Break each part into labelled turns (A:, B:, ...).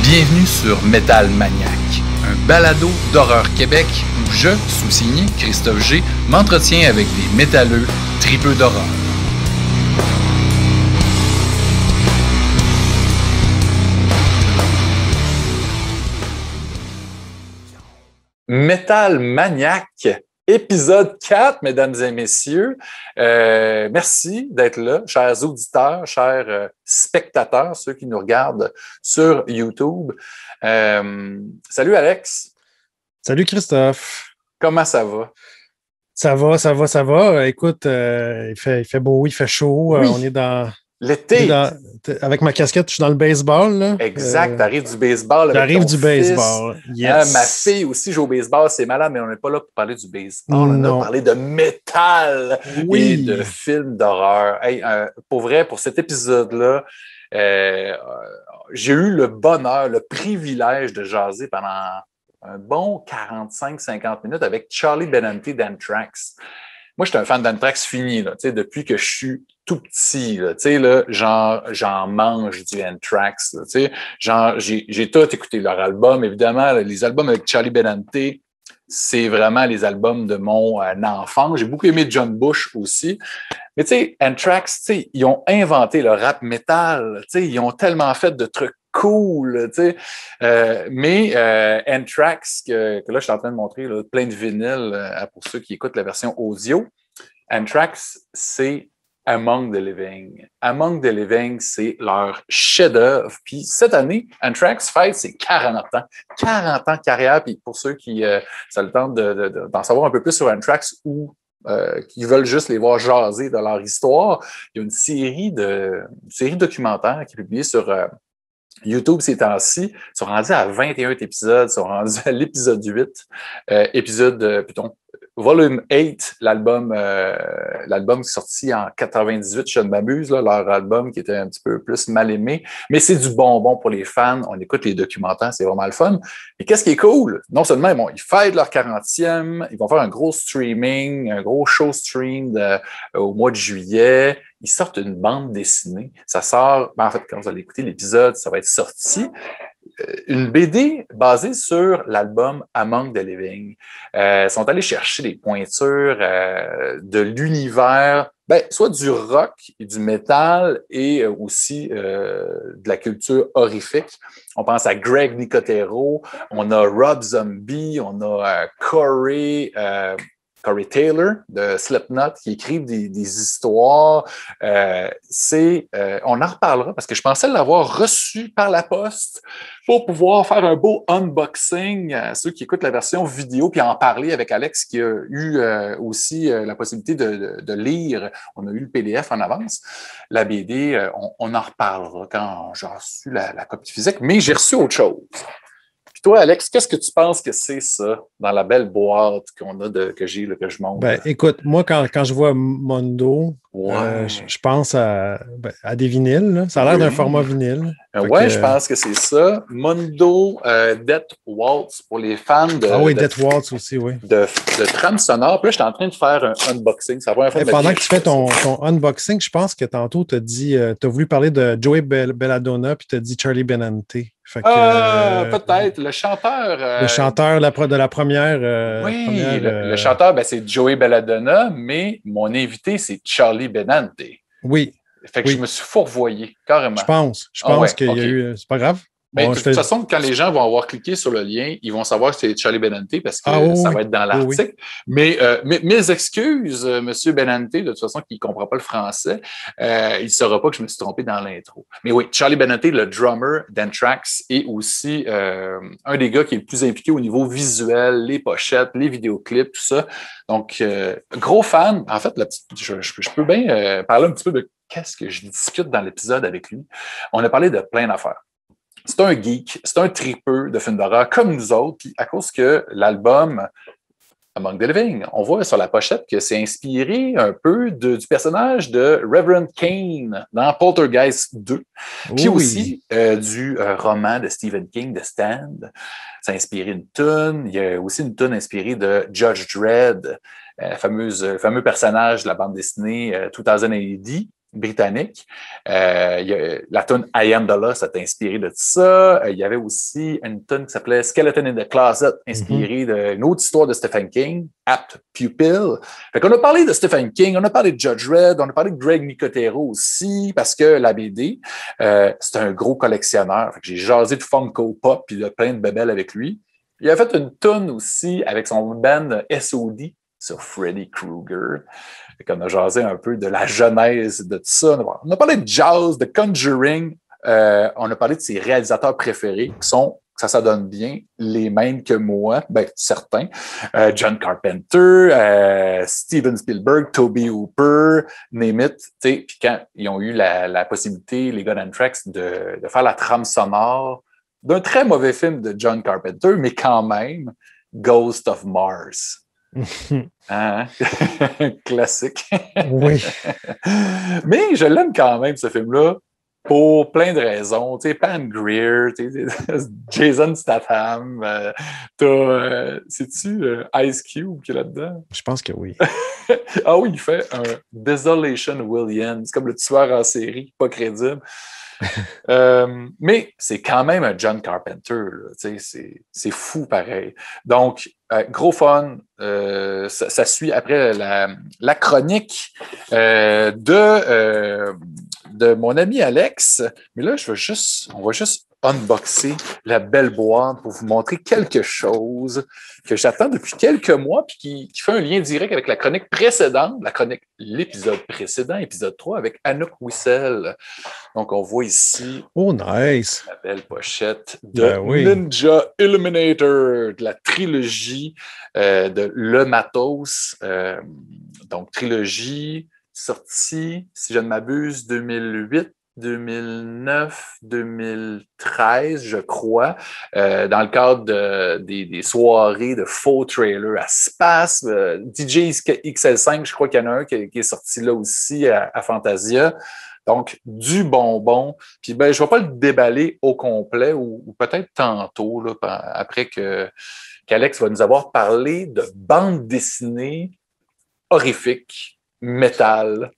A: Bienvenue sur Métal, Maniaques, un balado d'Horreur Québec où je, sous-signé Christophe G, m'entretiens avec des métalleux tripeux d'horreur. Métal Maniaque, épisode 4, mesdames et messieurs. Merci d'être là, chers auditeurs, chers spectateurs, ceux qui nous regardent sur YouTube. Salut Alex.
B: Salut Christophe.
A: Comment ça va?
B: Ça va. Écoute, il fait beau, il fait chaud.
A: Oui.
B: On est dans...
A: L'été.
B: Avec ma casquette, je suis dans le baseball. Là.
A: Exact, t'arrives du baseball.
B: J'arrive du baseball,
A: yes. Ma fille aussi joue au baseball, c'est malade, mais on n'est pas là pour parler du baseball. On est là pour parler de métal et de films d'horreur. Hey, pour vrai, pour cet épisode-là, j'ai eu le bonheur, le privilège de jaser pendant un bon 45-50 minutes avec Charlie Benante d'Anthrax. Moi, je suis un fan d'Anthrax fini, là, depuis que je suis tout petit. Là, j'en mange du Anthrax. Là, j'ai tout écouté leur album. Évidemment, les albums avec Charlie Benante, c'est vraiment les albums de mon enfance. J'ai beaucoup aimé John Bush aussi. Mais tu sais, Anthrax, ils ont inventé le rap metal. Ils ont tellement fait de trucs cool, tu sais. Mais Anthrax, que là, je suis en train de montrer là, plein de vinyles pour ceux qui écoutent la version audio. Anthrax, c'est Among the Living. Among the Living, c'est leur chef-d'œuvre. Puis cette année, Anthrax fête ses 40 ans. 40 ans de carrière. Puis pour ceux qui ça le tente d'en savoir un peu plus sur Anthrax ou qui veulent juste les voir jaser de leur histoire, il y a une série documentaire qui est publiée sur YouTube ces temps-ci. Ils sont rendus à 21 épisodes, ils sont rendus à l'épisode 8, Volume 8, l'album qui est sorti en 98, je ne m'abuse, là, leur album qui était un petit peu plus mal aimé, mais c'est du bonbon pour les fans, on écoute les documentaires, c'est vraiment le fun. Et qu'est-ce qui est cool? Non seulement ils fêtent leur 40e, ils vont faire un gros streaming, un gros show stream au mois de juillet, ils sortent une bande dessinée, ça sort, en fait, quand vous allez écouter l'épisode, ça va être sorti, une BD basée sur l'album Among the Living. Ils sont allés chercher des pointures de l'univers, soit du rock et du métal et aussi de la culture horrifique. On pense à Greg Nicotero, on a Rob Zombie, on a Corey Taylor de Slipknot qui écrivent des histoires. On en reparlera parce que je pensais l'avoir reçu par la poste pour pouvoir faire un beau unboxing à ceux qui écoutent la version vidéo puis en parler avec Alex qui a eu aussi la possibilité de lire. On a eu le PDF en avance. La BD, on en reparlera quand j'ai reçu la copie physique, mais j'ai reçu autre chose. Puis toi, Alex, qu'est-ce que tu penses que c'est ça, dans la belle boîte qu'on a que j'ai, là, que je monte?
B: Écoute, moi, quand je vois Mondo, je pense à des vinyles. Là. Ça a l'air d'un format vinyle.
A: Je pense que c'est ça. Mondo Death Waltz pour les fans de...
B: Death Waltz aussi, oui.
A: De trame sonore. Puis là, je suis en train de faire un unboxing. Ça va
B: pendant que tu fais ton unboxing, je pense que tantôt, tu as voulu parler de Joey Belladonna puis tu as dit Charlie Benante.
A: Peut-être. Le chanteur...
B: Le chanteur de la première...
A: le chanteur, c'est Joey Belladonna, mais mon invité, c'est Charlie Benante.
B: Oui.
A: Fait que je me suis fourvoyé, carrément.
B: Je pense qu'il y a eu... C'est pas grave.
A: Mais de toute façon, quand les gens vont avoir cliqué sur le lien, ils vont savoir que c'est Charlie Benante parce que ça va être dans l'article. Mais mes excuses, M. Benante, de toute façon, qui ne comprend pas le français, il ne saura pas que je me suis trompé dans l'intro. Mais oui, Charlie Benante, le drummer d'Anthrax, est aussi un des gars qui est le plus impliqué au niveau visuel, les pochettes, les vidéoclips, tout ça. Donc, gros fan. En fait, je peux bien parler un petit peu de qu'est-ce que je discute dans l'épisode avec lui. On a parlé de plein d'affaires. C'est un geek, c'est un tripeux de films d'horreur comme nous autres, puis à cause que l'album Among the Living, on voit sur la pochette que c'est inspiré un peu du personnage de Reverend Kane dans Poltergeist 2, puis aussi du roman de Stephen King, The Stand. Ça a inspiré une toune. Il y a aussi une toune inspirée de Judge Dredd. le fameux personnage de la bande dessinée 2000 britannique. La tune I Am the Lost est inspirée de ça. Il y avait aussi une tune qui s'appelait Skeleton in the Closet, inspirée d'une autre histoire de Stephen King, Apt Pupil. Fait qu'on a parlé de Stephen King, on a parlé de Judge Dredd, on a parlé de Greg Nicotero aussi, parce que la BD, c'est un gros collectionneur. Fait que j'ai jasé de Funko Pop puis de plein de bébelles avec lui. Il a fait une tune aussi avec son band S.O.D. sur Freddy Krueger. On a jasé un peu de la genèse de tout ça. On a parlé de jazz, de Conjuring. On a parlé de ses réalisateurs préférés qui sont, ça donne bien, les mêmes que moi, certains. John Carpenter, Steven Spielberg, Toby Hooper, name it. Puis quand ils ont eu la possibilité, les gars d'Anthrax, de faire la trame sonore d'un très mauvais film de John Carpenter, mais quand même, Ghost of Mars. Hein? Classique.
B: Oui.
A: Mais je l'aime quand même, ce film-là, pour plein de raisons. Tu sais, Pam Grier, Jason Statham, c'est-tu Ice Cube qui est là-dedans?
B: Je pense que oui.
A: Ah oui, il fait un Desolation Williams, comme le tueur en série, pas crédible. Mais c'est quand même un John Carpenter. C'est fou pareil. Donc, gros fun. Ça suit après la chronique de mon ami Alex. Mais là, on va juste unboxer la belle boîte pour vous montrer quelque chose que j'attends depuis quelques mois puis qui fait un lien direct avec la chronique précédente, l'épisode précédent, épisode 3, avec Anouk Wissel. Donc, on voit ici
B: nice.
A: La belle pochette de Ninja Illuminator, de la trilogie de Le Matos. Donc, trilogie sortie, si je ne m'abuse, 2008, 2009, 2013, je crois, dans le cadre des soirées de faux trailers à Space. DJ XL5, je crois qu'il y en a un qui est sorti là aussi à Fantasia. Donc, du bonbon. Puis, je ne vais pas le déballer au complet ou peut-être tantôt, là, après qu'Alex va nous avoir parlé de bande dessinée horrifique, métal.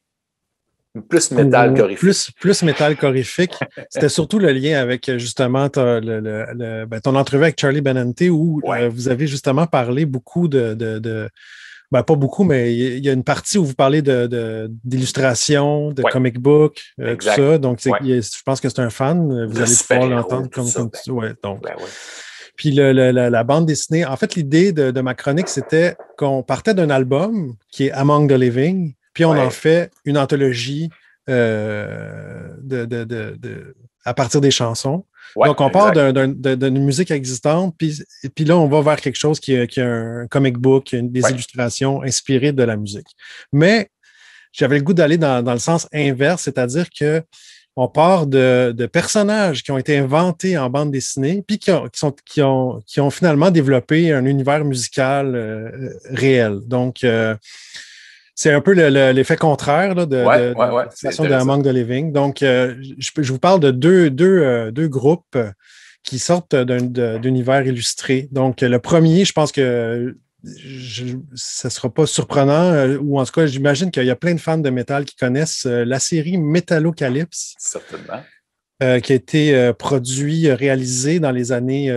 A: Plus métal qu'horrifique.
B: Plus métal qu'horrifique. C'était surtout le lien avec justement ton entrevue avec Charlie Benante où vous avez justement parlé beaucoup pas beaucoup, mais il y a une partie où vous parlez d'illustration, de comic book, tout ça. Donc, je pense que c'est un fan. Vous allez pouvoir l'entendre comme tu dis. Puis la bande dessinée, en fait, l'idée de ma chronique, c'était qu'on partait d'un album qui est Among the Living, puis on en fait une anthologie à partir des chansons. Donc, on part d'une musique existante, puis là, on va vers quelque chose qui a un comic book, des illustrations inspirées de la musique. Mais j'avais le goût d'aller dans le sens inverse, c'est-à-dire que on part de personnages qui ont été inventés en bande dessinée, puis qui ont finalement développé un univers musical réel. Donc, c'est un peu l'effet contraire là, de la situation de Among the Living. Donc, je vous parle de deux groupes qui sortent d'univers illustrés. Donc, le premier, je pense que ça ne sera pas surprenant, ou en tout cas, j'imagine qu'il y a plein de fans de métal qui connaissent la série Metalocalypse.
A: Certainement.
B: Qui a été réalisé dans les années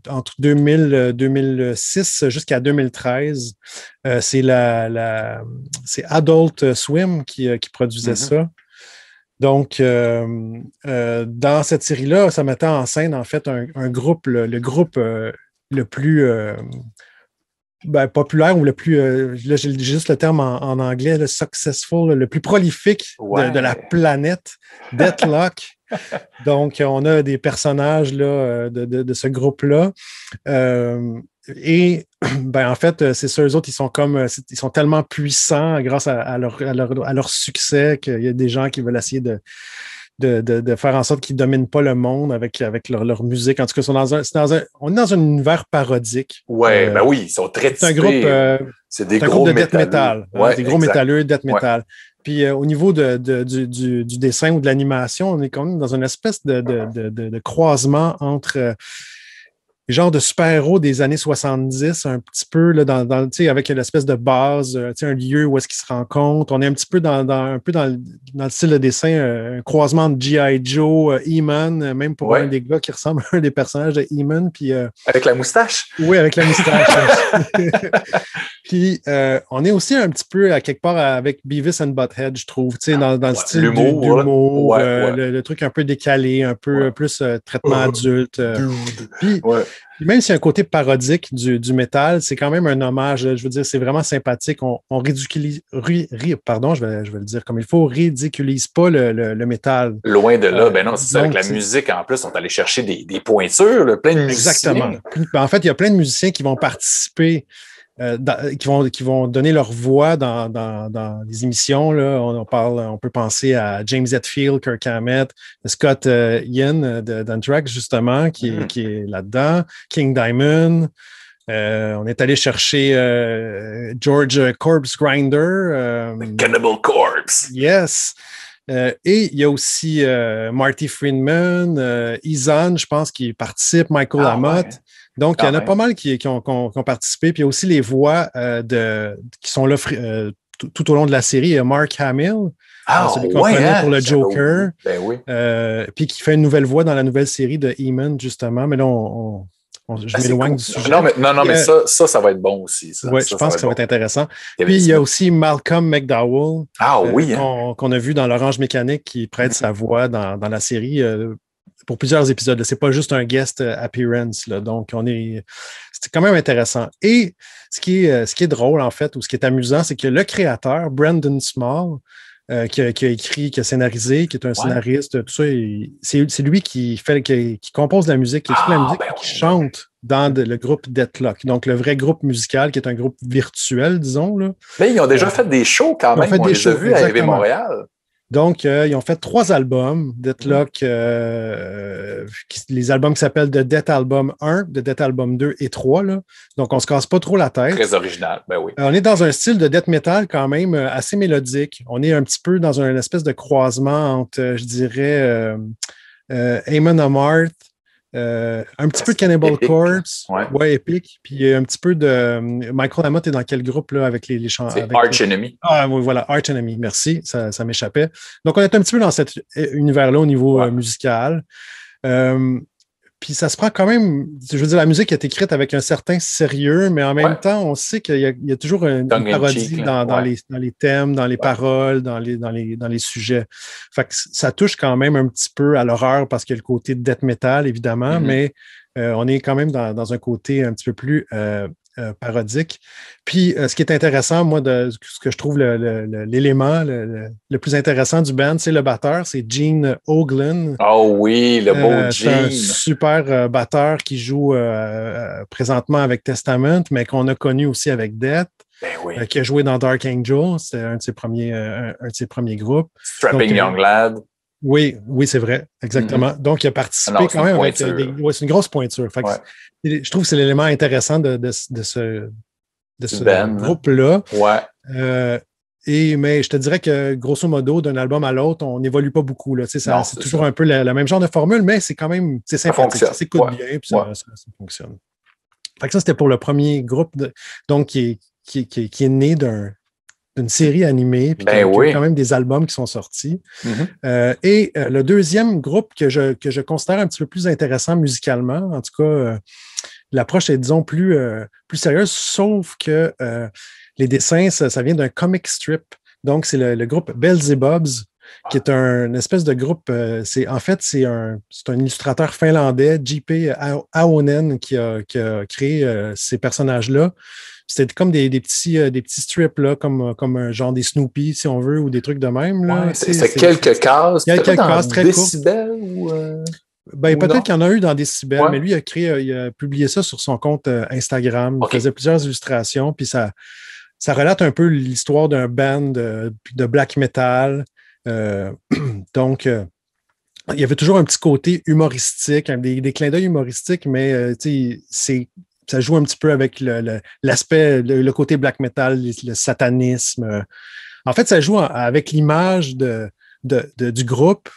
B: entre 2000 2006 jusqu'à 2013. C'est Adult Swim qui produisait ça. Donc, dans cette série-là, ça mettait en scène, en fait, un groupe, le groupe le plus populaire ou le plus, là j'ai juste le terme en anglais, le successful, le plus prolifique de la planète, Deathlock. Donc, on a des personnages là, de ce groupe-là. Et en fait, c'est ça, eux autres, ils sont tellement puissants grâce à leur succès qu'il y a des gens qui veulent essayer de faire en sorte qu'ils ne dominent pas le monde avec leur musique. En tout cas, on est dans un univers parodique.
A: Oui, oui, ils sont très
B: c'est un groupe,
A: c'est des gros
B: de death metal. Des gros métalleux, death metal.
A: Ouais.
B: Puis au niveau du dessin ou de l'animation, on est quand même dans une espèce de croisement entre genre de super-héros des années 70, un petit peu là, avec l'espèce de base, un lieu où est-ce qu'ils se rencontrent. On est un petit peu un peu dans le style de dessin, un croisement de G.I. Joe, He-Man, même pour un des gars qui ressemble à un des personnages de He-Man. Puis,
A: avec la moustache?
B: Oui, avec la moustache. Puis, on est aussi un petit peu à quelque part avec Beavis and Butthead, je trouve, dans le style d'humour, le truc un peu décalé, un peu plus traitement adulte. Puis, même s'il y a un côté parodique du métal, c'est quand même un hommage. Je veux dire, c'est vraiment sympathique. On ridiculise, pardon, je vais le dire comme il faut, ridiculise pas le métal.
A: Loin de là. Ben non, c'est ça. Avec la musique, en plus, on est allé chercher des pointures, là, plein de musiciens.
B: Exactement. En fait, il y a plein de musiciens qui vont participer. Qui vont donner leur voix dans les émissions. Là. On peut penser à James Hetfield, Kirk Hammett, Scott Ian d'Anthrax, justement, qui est là-dedans, King Diamond. On est allé chercher George Corpse Grinder.
A: Cannibal Corpse.
B: Yes. Et il y a aussi Marty Friedman, Izan, je pense, qui participe, Michael Amott. Ouais. Donc, il y en a pas mal qui ont participé. Puis il y a aussi les voix qui sont là tout au long de la série. Il y a Mark Hamill, celui qu'on connaît pour le Joker.
A: Ben oui.
B: Puis qui fait une nouvelle voix dans la nouvelle série de He-Man, justement. Mais là, je m'éloigne du sujet.
A: Non, mais ça va être bon aussi.
B: Oui, je pense que ça va être intéressant. Puis il y a aussi Malcolm McDowell. Qu'on a vu dans l'Orange Mécanique qui prête sa voix dans la série. Pour plusieurs épisodes. C'est pas juste un guest appearance. Là. Donc, c'est quand même intéressant. Et ce qui est drôle, en fait, ou ce qui est amusant, c'est que le créateur, Brandon Small, qui a écrit, qui a scénarisé, qui est un scénariste, tout ça, c'est lui qui compose la musique, qui écrit la musique et qui chante dans le groupe Deathlock. Donc, le vrai groupe musical, qui est un groupe virtuel, disons. Là.
A: Mais ils ont déjà fait des shows quand même. On les a vus à AV Montréal.
B: Donc, ils ont fait 3 albums, Deathlock, les albums qui s'appellent The Death Album 1, The Death Album 2 et 3. Là. Donc, on ne se casse pas trop la tête.
A: Très original, ben oui.
B: On est dans un style de death metal quand même assez mélodique. On est un petit peu dans une espèce de croisement entre, je dirais, Amon Amarth, un petit peu de Cannibal Corpse, épique. Puis un petit peu de Michael Amott est dans quel groupe là avec les chants?
A: C'est Arch Enemy.
B: Oui, voilà, Arch Enemy, merci, ça m'échappait. Donc on est un petit peu dans cet univers-là au niveau musical. Puis ça se prend quand même, je veux dire, la musique est écrite avec un certain sérieux, mais en même temps, on sait qu'il y a toujours une parodie dans les thèmes, dans les paroles, dans les sujets. Fait que ça touche quand même un petit peu à l'horreur parce qu'il y a le côté death metal, évidemment, mais on est quand même dans un côté un petit peu plus parodique. Puis, ce qui est intéressant, moi, ce que je trouve l'élément le plus intéressant du band, c'est le batteur, c'est Gene Hoglan.
A: Oh oui, le beau Gene.
B: C'est un super batteur qui joue présentement avec Testament, mais qu'on a connu aussi avec Death.
A: Ben oui.
B: Qui a joué dans Dark Angel, c'est un de ses premiers groupes.
A: Strapping Young Lad.
B: Oui, c'est vrai, exactement. Donc, il a participé quand même avec c'est une grosse pointure. Fait que je trouve que c'est l'élément intéressant de ce groupe-là.
A: Ouais.
B: Mais je te dirais que, grosso modo, d'un album à l'autre, on n'évolue pas beaucoup. Là. C'est toujours un peu la même genre de formule, mais c'est quand même sympathique. Ça s'écoute bien, puis ça fonctionne. Fait que ça, c'était pour le premier groupe donc qui est né d'une série animée, puis il y a quand même des albums qui sont sortis. Et le deuxième groupe que je considère un petit peu plus intéressant musicalement, en tout cas, l'approche est, disons, plus sérieuse, sauf que les dessins, ça vient d'un comic strip. Donc, c'est le groupe Beelzebubs, qui est une espèce de groupe. C'est un illustrateur finlandais, J.P. Ahonen, qui a créé ces personnages-là. C'était comme des petits strips, là, comme un genre des Snoopy, si on veut, ou des trucs de même. Là.
A: C'est quelques cases.
B: Quelques cases très courtes. Peut-être
A: non?
B: qu'il y en a eu dans Décibel, mais lui, il a publié ça sur son compte Instagram. Il faisait plusieurs illustrations, puis ça relate un peu l'histoire d'un band de black metal. Donc, il y avait toujours un petit côté humoristique, des clins d'œil humoristiques, mais ça joue un petit peu avec l'aspect, le côté black metal, le satanisme. En fait, ça joue avec l'image du groupe,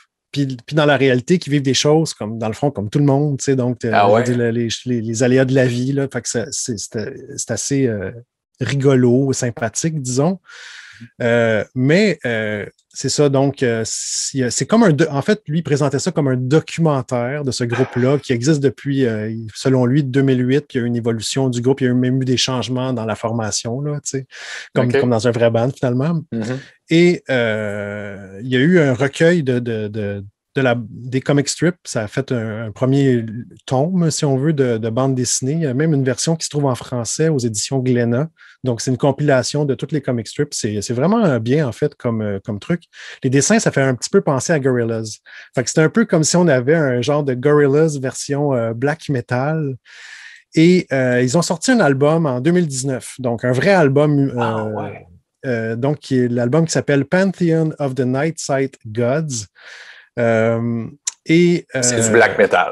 B: puis dans la réalité, qui vivent des choses comme, dans le fond, comme tout le monde, tu sais, donc les aléas de la vie, là, fait que c'est assez rigolo, sympathique, disons. Mais c'est ça, donc c'est comme en fait, lui, il présentait ça comme un documentaire de ce groupe-là qui existe depuis, selon lui, 2008, puis il y a eu une évolution du groupe, il y a même eu des changements dans la formation, là, tu sais, comme dans un vrai band, finalement. Mm-hmm. Et il y a eu un recueil des comic strips. Ça a fait un premier tome, si on veut, de bande dessinée. Il y a même une version qui se trouve en français aux éditions Glénat. Donc, c'est une compilation de toutes les comic strips. C'est vraiment bien, en fait, comme truc. Les dessins, ça fait un petit peu penser à Gorillaz. Fait que c'est un peu comme si on avait un genre de Gorillaz version black metal. Et ils ont sorti un album en 2019. Donc, un vrai album. Donc, qui est l'album qui s'appelle Pantheon of the Night Sight Gods.
A: C'est du black metal.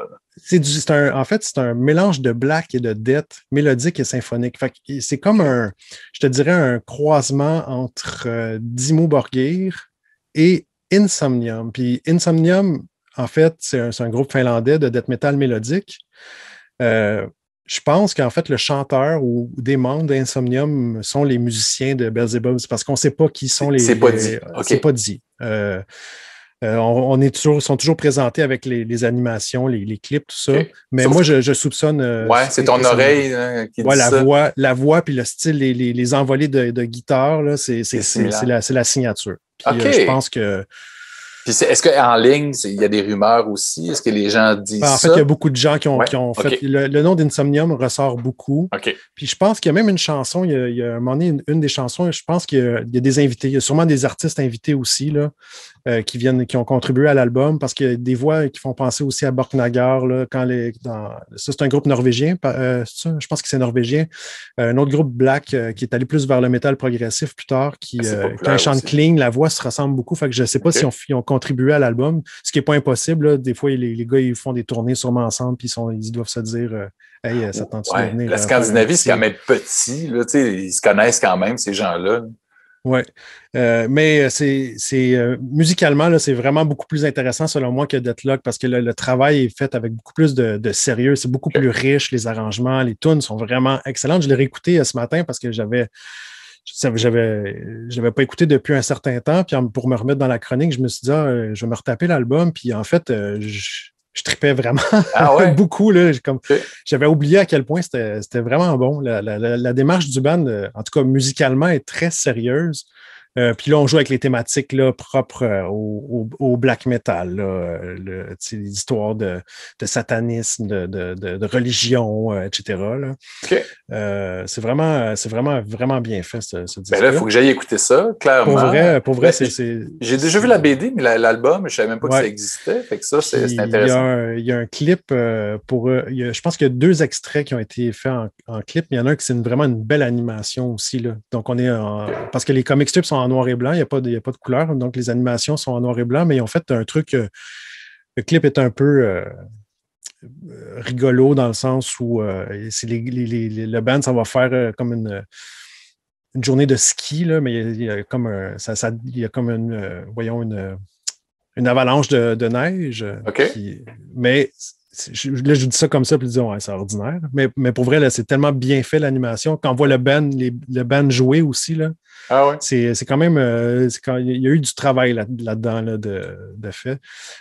B: En fait, c'est un mélange de black et de death, mélodique et symphonique. Fait que c'est comme je te dirais, un croisement entre Dimmu Borgir et Insomnium. Puis Insomnium, en fait, c'est un groupe finlandais de death metal mélodique. Je pense qu'en fait, le chanteur ou des membres d'Insomnium sont les musiciens de Beelzebub, parce qu'on ne sait pas qui sont les...
A: C'est pas dit.
B: C'est pas dit. Sont toujours présentés avec les animations, les clips, tout ça. Okay. Mais moi, je soupçonne...
A: c'est ton oreille qui dit ça.
B: La voix puis le style, les envolées de guitare, là, c'est la signature. Puis, je pense que...
A: Puis est-ce qu'en ligne, il y a des rumeurs aussi? Est-ce que les gens disent ça?
B: En fait, il y a beaucoup de gens qui ont fait... Le nom d'Insomnium ressort beaucoup. Puis je pense qu'il y a même une chanson, il y a un moment donné, une des chansons, je pense qu'il y a des invités. Il y a sûrement des artistes invités aussi, là, qui ont contribué à l'album, parce qu'il y a des voix qui font penser aussi à Borknagar, là, ça, c'est un groupe norvégien, je pense que c'est norvégien. Un autre groupe black qui est allé plus vers le métal progressif plus tard, quand ils chantent clean, la voix se ressemble beaucoup. Fait que je ne sais pas si ils ont contribué à l'album, ce qui n'est pas impossible. Là. Des fois, les gars, ils font des tournées sûrement ensemble, puis ils doivent se dire hey, ça tente de venir.
A: La Scandinavie, c'est quand même petit. Là, ils se connaissent quand même, ces gens-là.
B: Oui, mais musicalement, là, c'est vraiment beaucoup plus intéressant selon moi que Deathlock, parce que le travail est fait avec beaucoup plus de sérieux, c'est beaucoup plus riche, les arrangements, les tunes sont vraiment excellentes. Je l'ai réécouté ce matin parce que j'avais pas écouté depuis un certain temps, puis pour me remettre dans la chronique, je me suis dit, je vais me retaper l'album, puis en fait, je tripais vraiment beaucoup. Là, j'avais oublié à quel point c'était vraiment bon. La démarche du band, en tout cas musicalement, est très sérieuse. Puis là, on joue avec les thématiques là, propres au black metal, les histoires de satanisme, de religion, etc. Là. C'est vraiment bien fait, ce disque-là.
A: Là, il faut que j'aille écouter ça, clairement.
B: Pour vrai,
A: j'ai déjà vu la BD, mais l'album, je ne savais même pas que ça existait. Fait que ça, c'est intéressant.
B: Il y a un clip je pense qu'il y a 2 extraits qui ont été faits en clip, mais il y en a un qui c'est vraiment une belle animation aussi. Là. Donc, parce que les comic strips sont en noir et blanc, il n'y a pas de couleur, donc les animations sont en noir et blanc, mais ils ont fait un truc, le clip est un peu rigolo dans le sens où le band, ça va faire comme une journée de ski, là, mais il y a comme une avalanche de neige. Mais là, je dis ça comme ça, puis disons, c'est ordinaire. Mais pour vrai, là, c'est tellement bien fait l'animation. Quand on voit le band jouer aussi, là, c'est quand même... il y a eu du travail là-dedans de fait.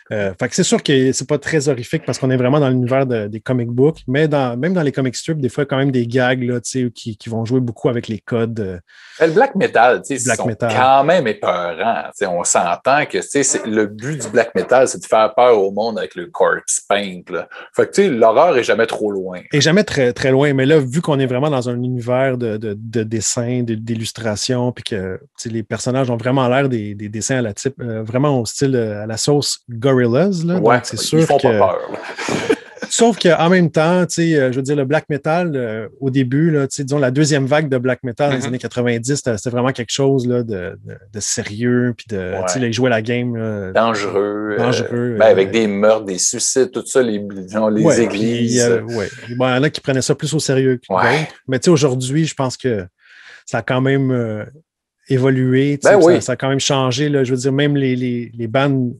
B: Fait que c'est sûr que c'est pas très horrifique parce qu'on est vraiment dans l'univers des comic books, mais même dans les comic strips, des fois, il y a quand même des gags là, qui vont jouer beaucoup avec les codes.
A: Le black metal, c'est quand même épeurant. On s'entend que le but du black metal, c'est de faire peur au monde avec le corpse paint. Là. Fait que l'horreur est jamais trop loin.
B: Et jamais très, très loin, mais là, vu qu'on est vraiment dans un univers de dessin, d'illustration, puis que les personnages ont vraiment l'air des dessins à la type, vraiment au style à la sauce Gorillaz. Là, donc c'est sûr
A: ils font pas peur.
B: Sauf qu'en même temps, je veux dire, le black metal, au début, là, disons, la deuxième vague de black metal dans les années 90, c'était vraiment quelque chose là, de sérieux, puis ils jouaient la game. Là,
A: dangereux. Avec des meurtres, des suicides, tout ça, les églises.
B: Il y en a qui prenaient ça plus au sérieux que d'autres. Mais aujourd'hui, je pense que ça a quand même évolué.
A: Ben oui.
B: Ça a quand même changé. Là, je veux dire, même les bandes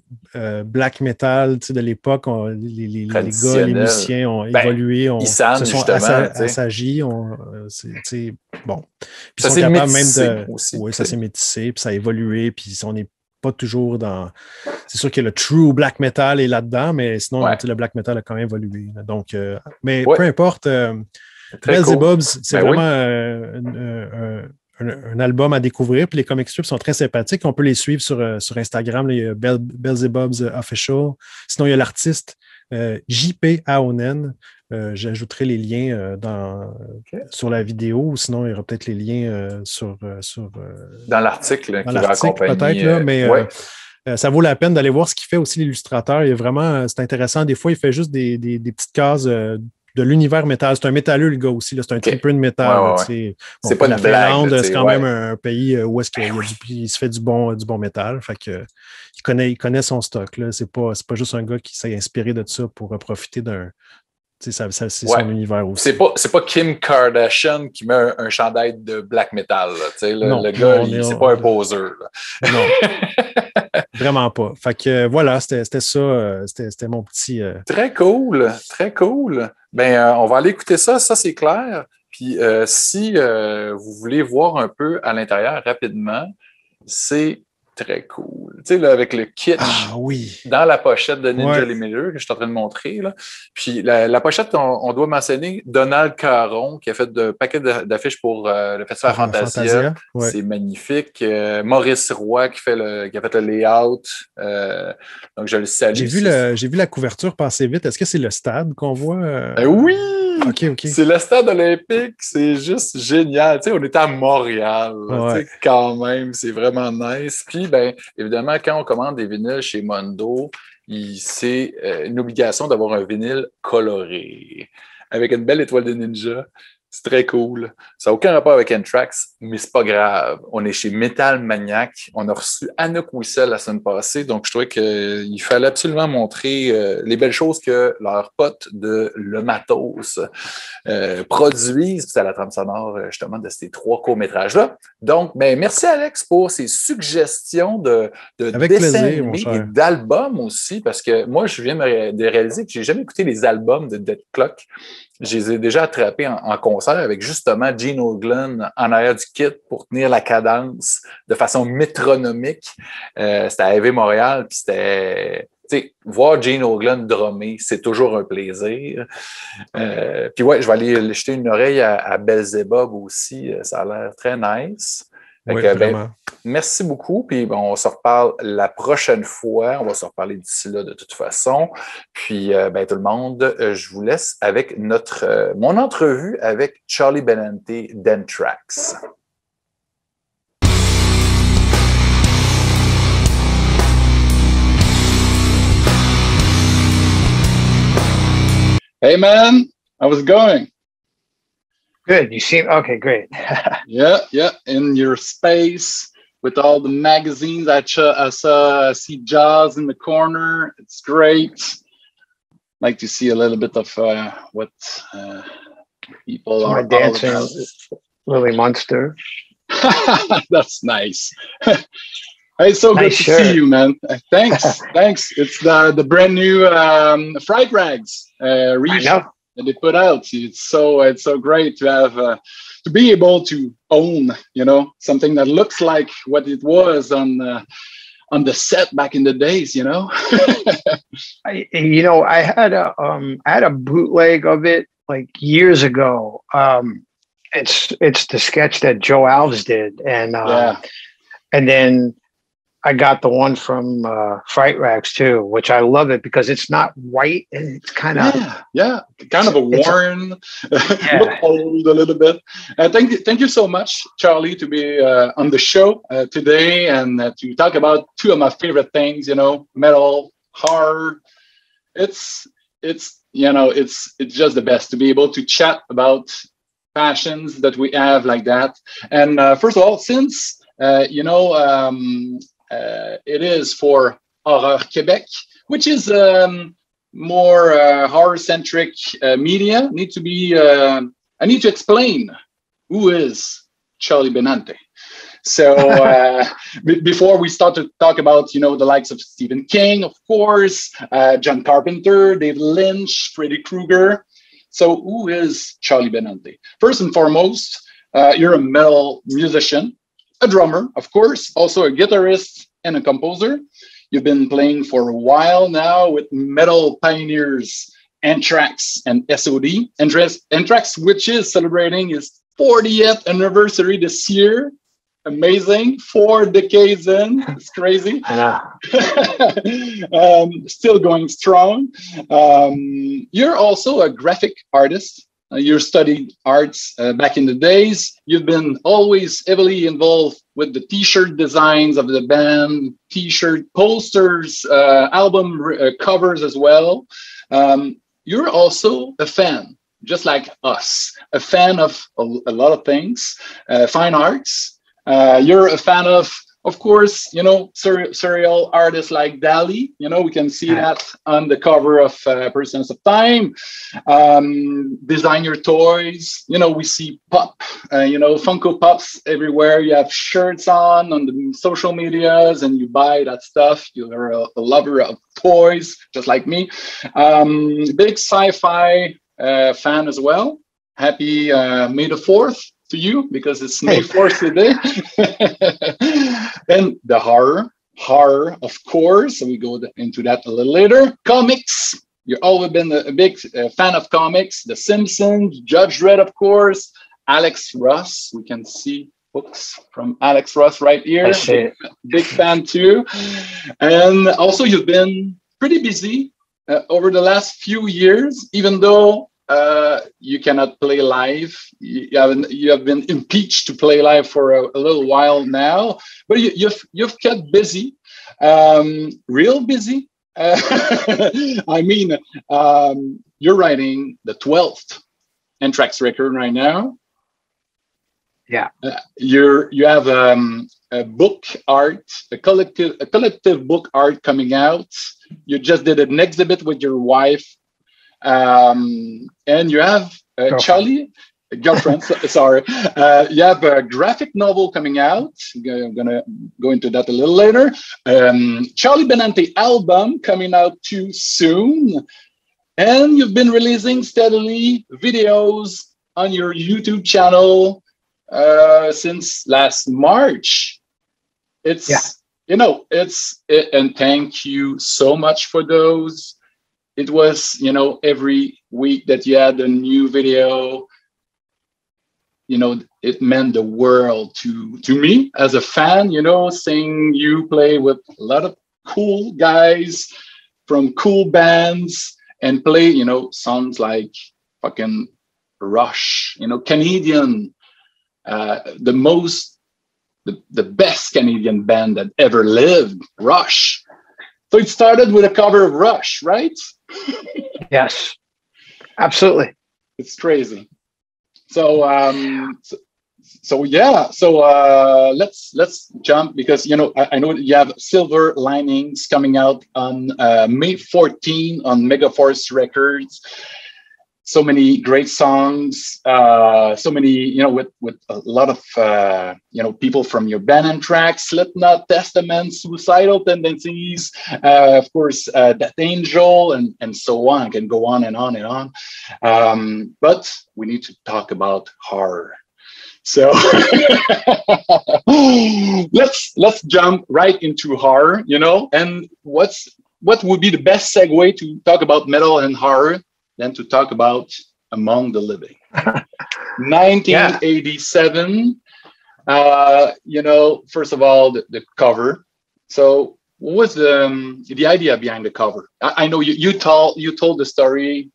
B: black metal de l'époque, les gars, les musiciens ont évolué, se sont assagis. Bon. Puis
A: ça
B: sont
A: s'est
B: capables
A: métissé
B: même de.
A: aussi.
B: Oui, ça s'est métissé, puis ça a évolué, puis on n'est pas toujours dans. C'est sûr que le true black metal est là-dedans, mais sinon, le black metal a quand même évolué. Là. Donc, mais peu importe. Beelzebubs, c'est vraiment un album à découvrir. Puis les comic strips sont très sympathiques. On peut les suivre sur Instagram. Là, il y a Beelzebubs Official. Sinon, il y a l'artiste J.P. Aonen. J'ajouterai les liens sur la vidéo. Sinon, il y aura peut-être les liens
A: dans l'article qui va accompagner.
B: Peut-être, là, mais ça vaut la peine d'aller voir ce qu'il fait aussi, l'illustrateur. Il est vraiment, c'est intéressant. Des fois, il fait juste des petites cases de l'univers métal. C'est un métalleux, le gars aussi. C'est un tripper de métal.
A: C'est pas
B: la
A: une blague.
B: Finlande, c'est quand même un pays où est-ce qu'il se fait du bon métal. Fait que, il connaît son stock. Là. C'est pas juste un gars qui s'est inspiré de ça pour profiter d'un. C'est son univers aussi.
A: C'est pas Kim Kardashian qui met un chandail de black metal. Le gars, c'est pas un poseur. Là.
B: Non. Vraiment pas. Fait que voilà, c'était ça. C'était mon petit.
A: Très cool. Très cool. Ben, on va aller écouter ça. Ça, c'est clair. Puis si vous voulez voir un peu à l'intérieur rapidement, c'est très cool. Tu sais, là, avec le kitsch dans la pochette de Ninja Miller que je suis en train de montrer. Là. Puis la pochette, on doit mentionner Donald Caron qui a fait un paquet d'affiches pour le Festival Fantasia. C'est magnifique. Maurice Roy qui a fait le layout. Donc, je le salue.
B: J'ai vu la couverture passer vite. Est-ce que c'est le stade qu'on voit?
A: Oui!
B: OK.
A: C'est le stade olympique, c'est juste génial. Tu sais, on est à Montréal, tu sais, quand même, c'est vraiment nice. Puis, ben, évidemment, quand on commande des vinyles chez Mondo, c'est une obligation d'avoir un vinyle coloré, avec une belle étoile de ninja. C'est très cool. Ça n'a aucun rapport avec Anthrax, mais c'est pas grave. On est chez Métal, Maniaques. On a reçu Anouk Wissel la semaine passée, donc je trouvais qu'il fallait absolument montrer les belles choses que leurs potes de Le Matos produisent. C'est à la trame sonore, justement, de ces 3 courts-métrages-là. Donc, ben, merci Alex pour ces suggestions de dessins animés et d'albums aussi, parce que moi, je viens de réaliser que j'ai jamais écouté les albums de Dead Clock. Je les ai déjà attrapés en concert avec justement Gene Hoglan en arrière du kit pour tenir la cadence de façon métronomique. C'était à Heavy Montréal, puis c'était... voir Gene Hoglan drummer, c'est toujours un plaisir. Puis ouais, je vais aller jeter une oreille à Beelzebub aussi. Ça a l'air très nice.
B: Vraiment.
A: Merci beaucoup. Puis bon, on se reparle la prochaine fois. On va se reparler d'ici là de toute façon. Puis tout le monde, je vous laisse avec mon entrevue avec Charlie Benante d'Anthrax.
C: Hey man, how's it going?
D: Good. You seem okay. Great.
C: Yeah. In your space with all the magazines, I see Jaws in the corner. It's great. Like to see a little bit of what people are
D: dancing.
C: All about.
D: Lily Munster.
C: That's nice. It's so nice good to see you, man. Thanks. It's the brand new Fright Rags reissue that they put out. It's so great to have to be able to own, something that looks like what it was on the set back in the days,
D: I had a bootleg of it like years ago. It's the sketch that Joe Alves did, and then I got the one from Fright Rags too, which I love it because it's not white and it's kind of
C: kind of a worn, look old a little bit. Thank you so much, Charlie, to be on the show today and to talk about 2 of my favorite things. Metal, horror. It's just the best to be able to chat about passions that we have like that. And first of all, since it is for Horreur Québec, which is more horror-centric media. I need to explain who is Charlie Benante. So before we start to talk about, the likes of Stephen King, of course, John Carpenter, David Lynch, Freddy Krueger. So who is Charlie Benante? First and foremost, you're a metal musician, a drummer, of course, also a guitarist and a composer. You've been playing for a while now with metal pioneers Anthrax and S.O.D. Anthrax, which is celebrating its 40th anniversary this year. Amazing. 4 decades in. It's crazy.
D: I know.
C: Still going strong. You're also a graphic artist. You studied arts back in the days. You've been always heavily involved with the t-shirt designs of the band, t-shirt posters, album covers as well. You're also a fan, just like us, a fan of a lot of things, fine arts. You're a fan of course, surreal artists like Dali. We can see that on the cover of Persons of Time. Design your toys. We see pop, Funko Pops everywhere. You have shirts on the social medias and you buy that stuff. You're a lover of toys, just like me. Big sci-fi fan as well. Happy May the 4th. To you, because it's May 4th today. And the horror, of course. So we go into that a little later. Comics. You've always been a big fan of comics. The Simpsons, Judge Dredd, of course. Alex Ross. We can see books from Alex Ross right here. Big fan too. And also you've been pretty busy over the last few years, even though you cannot play live. You have been impeached to play live for a little while now, but you've kept busy, real busy. I mean, you're writing the 12th Anthrax record right now.
D: Yeah,
C: you have a book art, a collective book art coming out. You just did an exhibit with your wife. And you have Charlie, girlfriend, sorry. You have a graphic novel coming out. I'm going to go into that a little later. Charlie Benante album coming out too soon. And you've been releasing steadily videos on your YouTube channel since last March. And thank you so much for those. It was, every week that you had a new video, it meant the world to me as a fan, seeing you play with a lot of cool guys from cool bands and play, songs like fucking Rush, Canadian, the best Canadian band that ever lived, Rush. So it started with a cover of Rush, right?
D: Yes, absolutely.
C: It's crazy. So let's jump, because I know you have Silver Linings coming out on May 14 on Megaforce Records. So many great songs, so many, with a lot of, people from your band Anthrax, Slipknot, Testament, Suicidal Tendencies, of course, Death Angel, and so on. I can go on and on and on. But we need to talk about horror. So let's jump right into horror, and what would be the best segue to talk about metal and horror than to talk about Among the Living. 1987, first of all, the cover. So what was the idea behind the cover? I know you told the story,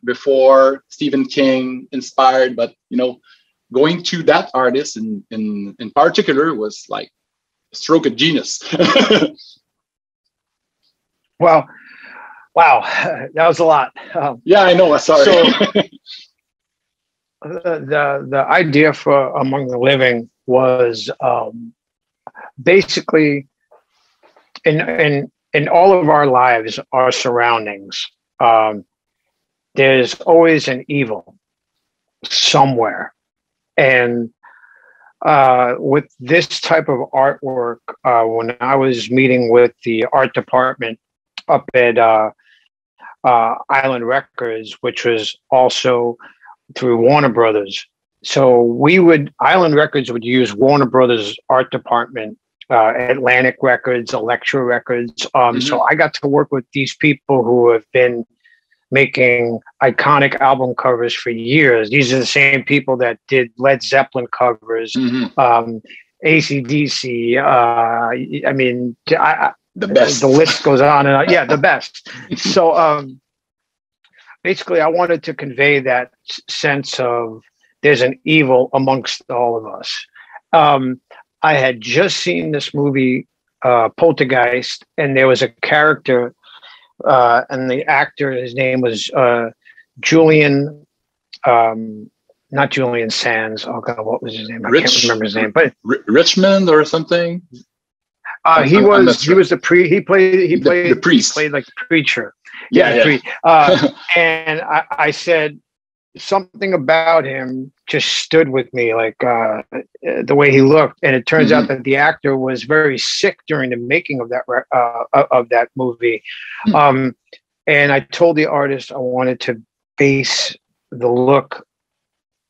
C: before, Stephen King inspired, but, going to that artist in particular was like a stroke of genius.
D: Well, wow, that was a lot.
C: Yeah, I know. Sorry.
D: So the idea for Among the Living was basically in all of our lives, our surroundings. There's always an evil somewhere, and with this type of artwork, when I was meeting with the art department up at Island Records, which was also through Warner Brothers. So Island Records would use Warner Brothers art department, Atlantic Records, Elektra Records. So I got to work with these people who have been making iconic album covers for years. These are the same people that did Led Zeppelin covers, AC/DC. I mean,
C: the best.
D: The list goes on and on. Yeah, the best. So basically, I wanted to convey that sense of there's an evil amongst all of us. I had just seen this movie, Poltergeist, and there was a character, and the actor, his name was Julian, not Julian Sands. Oh God, what was his name? I can't remember his name. But
C: Richmond or something.
D: He was the priest. He played
C: the priest.
D: He played like the preacher.
C: Yeah.
D: And I said something about him just stood with me, like the way he looked. And it turns out that the actor was very sick during the making of that movie. And I told the artist I wanted to base the look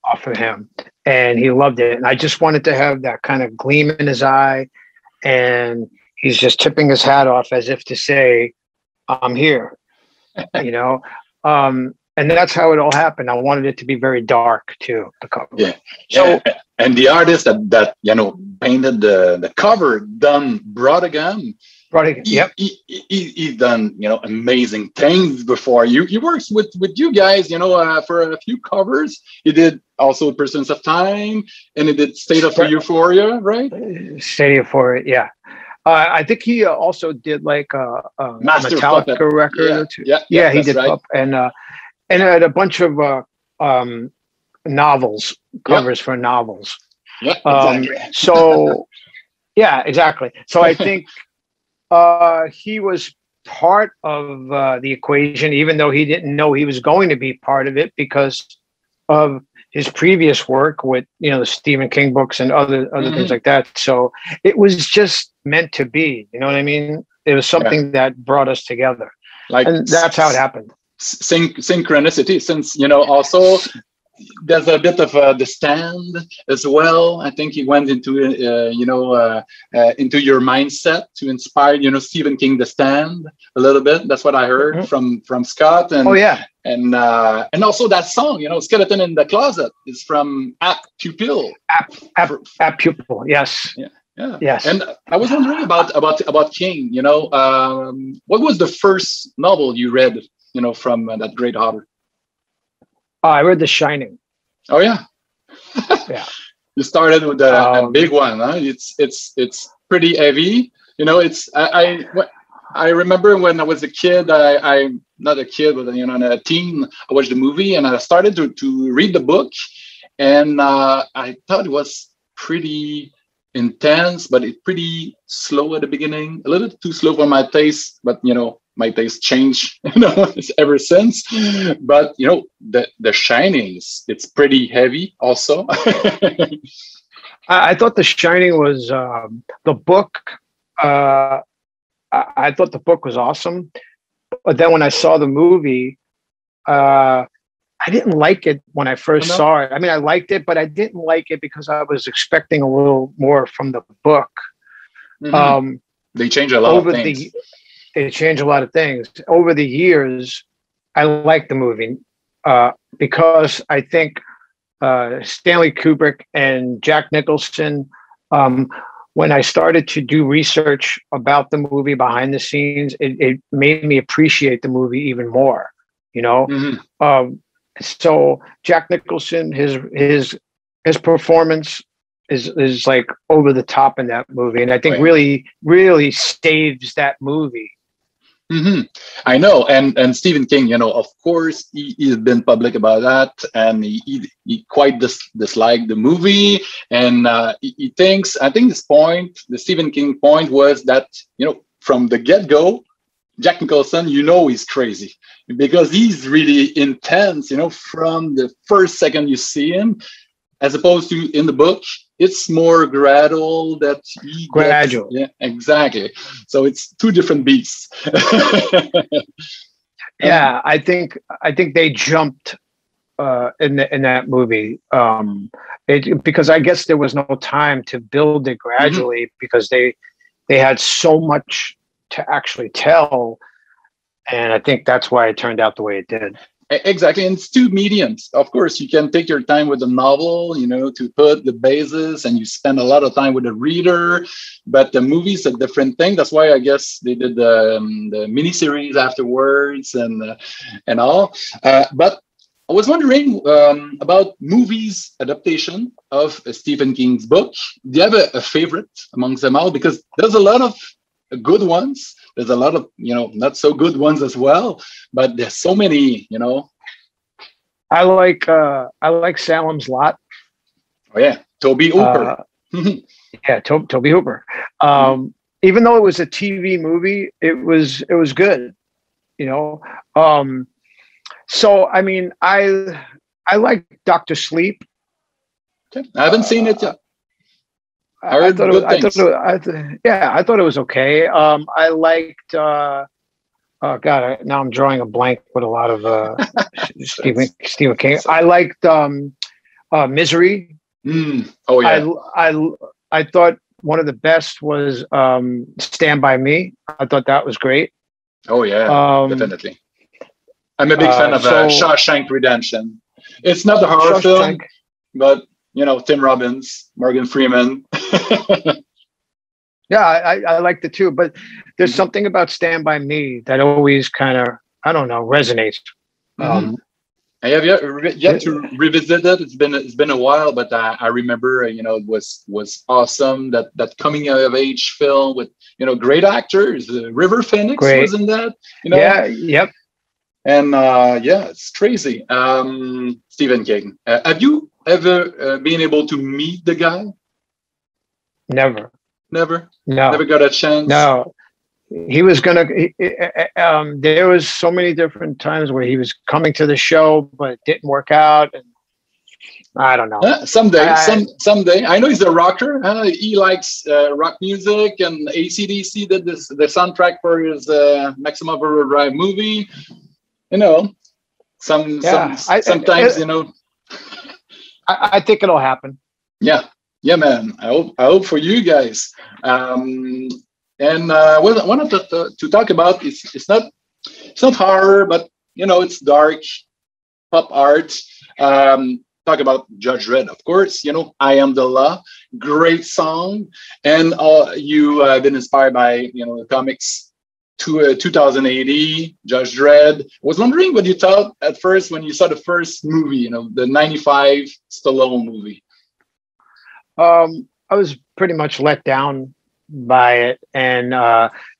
D: off of him, and he loved it. And I just wanted to have that kind of gleam in his eye, and he's just tipping his hat off as if to say, "I'm here," you know. And that's how it all happened. I wanted it to be very dark too, the cover.
C: Yeah. So, and the artist that painted the cover, Don Brodigan.
D: Yep.
C: He's done amazing things before. He works with you guys, for a few covers. He did also Persons of Time, and he did State of Euphoria, right?
D: State of Euphoria, yeah. I think he also did like a Metallica record or two. Yeah, he did right. And had a bunch of novels, covers for novels.
C: Yeah, exactly.
D: So, yeah, exactly. So I think he was part of the equation, even though he didn't know he was going to be part of it because of his previous work with, the Stephen King books and other things like that. So it was just meant to be, you know what I mean? It was something that brought us together. And that's how it happened.
C: Synchronicity, since also there's a bit of The Stand as well. I think he went into into your mindset to inspire Stephen King, The Stand a little bit. That's what I heard from Scott. And and also that song, Skeleton in the Closet, is from App Pupil.
D: App Pupil, yes.
C: Yeah.
D: Yes.
C: And I was wondering about King. What was the first novel you read? From that great author.
D: I read The Shining.
C: Oh yeah.
D: Yeah.
C: You started with a big one, huh? It's pretty heavy. I remember when I was a kid. I'm not a kid, but a teen. I watched the movie and I started to read the book, and I thought it was pretty intense, but it's pretty slow at the beginning. A little too slow for my taste, but my taste changed ever since. But the Shining, it's pretty heavy also.
D: I thought The Shining was the book. I thought the book was awesome, but then when I saw the movie, I didn't like it when I first saw it. I mean, I liked it, but I didn't like it because I was expecting a little more from the book.
C: They change a lot of things.
D: They change a lot of things. Over the years, I liked the movie because I think Stanley Kubrick and Jack Nicholson, when I started to do research about the movie behind the scenes, it made me appreciate the movie even more, So Jack Nicholson, his performance is like over the top in that movie, and I think really, really saves that movie.
C: I know, and Stephen King, of course, he's been public about that, and he quite disliked the movie, and he thinks, I think the Stephen King point was that, from the get-go, Jack Nicholson, he's crazy because he's really intense, from the first second you see him, as opposed to in the book, it's more gradual.
D: Gradual.
C: Yeah, exactly. So it's two different beasts.
D: Yeah, I think they jumped in that movie because I guess there was no time to build it gradually because they had so much to actually tell, and I think that's why it turned out the way it did.
C: Exactly, and it's two mediums. Of course, you can take your time with the novel, to put the basis, and you spend a lot of time with the reader. But the movie's a different thing. That's why I guess they did the miniseries afterwards and all. But I was wondering about movies adaptation of Stephen King's book. Do you have a favorite amongst them all? Because there's a lot of good ones. There's a lot of, not so good ones as well, but there's so many,
D: I like Salem's Lot.
C: Oh yeah. Toby Hooper.
D: Yeah. Toby Hooper. Even though it was a TV movie, it was good, so, I mean, I like Dr. Sleep.
C: Okay. I haven't seen it yet.
D: I thought it was okay. I liked. Oh God! Now I'm drawing a blank with a lot of Stephen King. I liked Misery.
C: Oh yeah.
D: I thought one of the best was Stand by Me. I thought that was great.
C: Oh yeah, definitely. I'm a big fan of Shawshank Redemption. It's not a horror film, but Tim Robbins, Morgan Freeman.
D: Yeah, I liked it too. But there's something about Stand By Me that always kind of, I don't know, resonates.
C: I have yet to revisit it. It's been a while, but I remember, it was awesome. That coming of age film with great actors. River Phoenix was in that.
D: Yeah. Yep.
C: And it's crazy. Stephen King. Have you ever been able to meet the guy?
D: Never.
C: No. Never got a chance.
D: No. He was gonna. There was so many different times where he was coming to the show, but it didn't work out. And I don't know.
C: Someday. I know he's a rocker. He likes rock music, and AC/DC did the soundtrack for his Maximum Overdrive movie. Sometimes.
D: I think it'll happen.
C: Yeah, man. I hope for you guys. And what I wanted to talk about is it's not horror, but it's dark pop art. Talk about Judge Dredd, of course. I Am the Law, great song, and you have been inspired by the comics. 2080, Judge Dredd. I was wondering what you thought at first when you saw the first movie, the 95 Stallone movie.
D: I was pretty much let down by it. And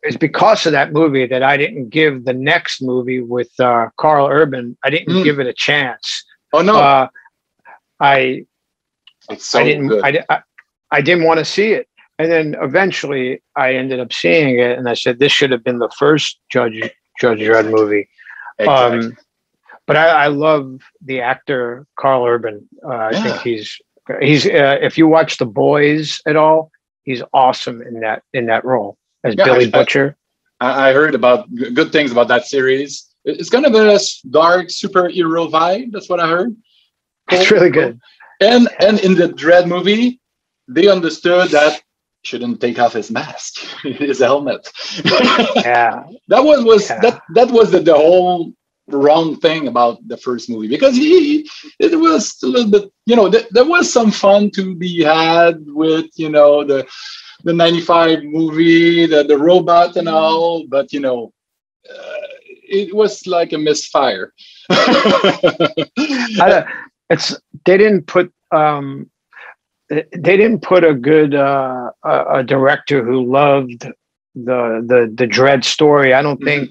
D: it's because of that movie that I didn't give the next movie with Carl Urban. I didn't give it a chance.
C: Oh, no.
D: I didn't want to see it. And then eventually I ended up seeing it, and I said, this should have been the first Judge Dredd movie. Exactly. But I love the actor Carl Urban. I think he's if you watch The Boys at all, he's awesome in that role as Billy Butcher.
C: I heard about good things about that series. It's kind of a dark superhero vibe. That's what I heard.
D: It's really good.
C: And in the Dredd movie, they understood that shouldn't take off his mask, his helmet.
D: Yeah,
C: that was the whole wrong thing about the first movie, because it was a little bit, there was some fun to be had with the 95 movie, the robot and all, but it was like a misfire.
D: They didn't put a good a director who loved the Dredd story. I don't think.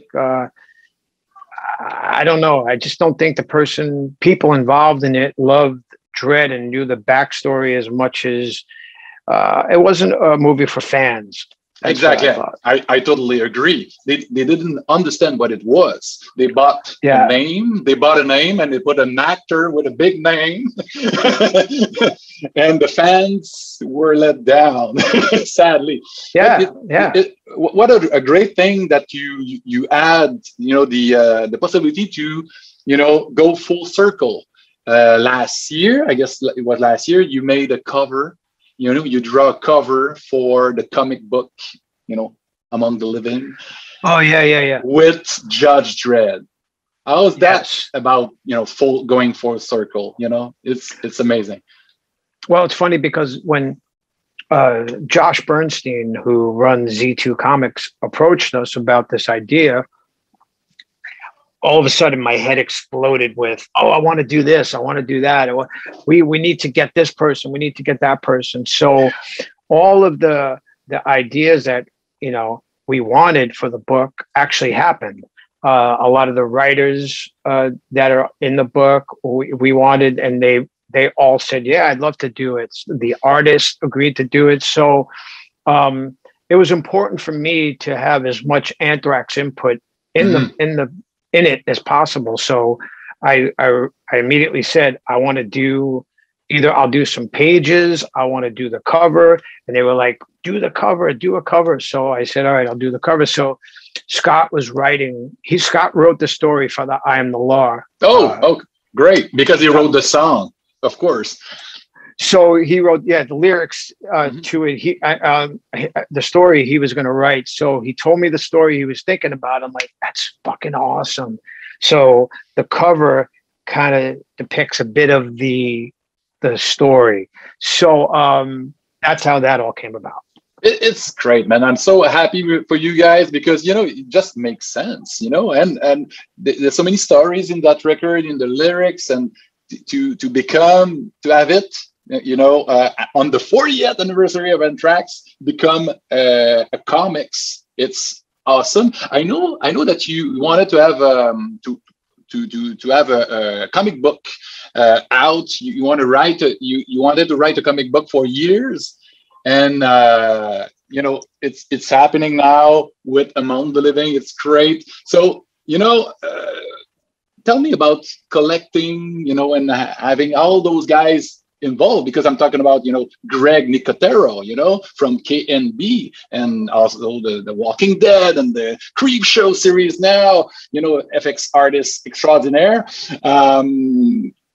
D: I don't know. I just don't think people involved in it loved Dredd and knew the backstory as much as it wasn't a movie for fans. That's
C: exactly. I totally agree. They didn't understand what it was. They bought a name. They bought a name and they put an actor with a big name, and the fans were let down. Sadly. What a great thing that you add. The possibility to go full circle. Last year, I guess it was last year, you made a cover. You draw a cover for the comic book, Among the Living.
D: Oh, yeah.
C: With Judge Dredd. How is that about, going full circle? It's amazing.
D: Well, it's funny because when Josh Bernstein, who runs Z2 Comics, approached us about this idea, all of a sudden my head exploded with, I want to do this. I want to do that. We need to get this person. We need to get that person. So all of the ideas that, we wanted for the book actually happened. A lot of the writers that are in the book, we wanted, and they all said, yeah, I'd love to do it. The artist agreed to do it. So it was important for me to have as much Anthrax input in it as possible. So I immediately said, I want to do I'll do some pages, I want to do the cover. And they were like, do a cover. So I said, all right, I'll do the cover. So Scott was writing, Scott wrote the story for the I Am the Law.
C: Oh, great. Because he wrote the song, of course.
D: So he wrote, the lyrics to it. The story he was going to write. So he told me the story he was thinking about. I'm like, that's fucking awesome. So the cover kind of depicts a bit of the story. So that's how that all came about.
C: It's great, man. I'm so happy for you guys because, it just makes sense, and there's so many stories in that record, in the lyrics, and to have it, on the 40th anniversary of Anthrax, become a comics. It's awesome. I know that you wanted to have to have a comic book out. You want to write you wanted to write a comic book for years, and it's happening now with Among the Living. It's great. So tell me about collecting, and having all those guys involved, because I'm talking about, Greg Nicotero, from KNB, and also the Walking Dead and the Creep Show series now, FX artist extraordinaire.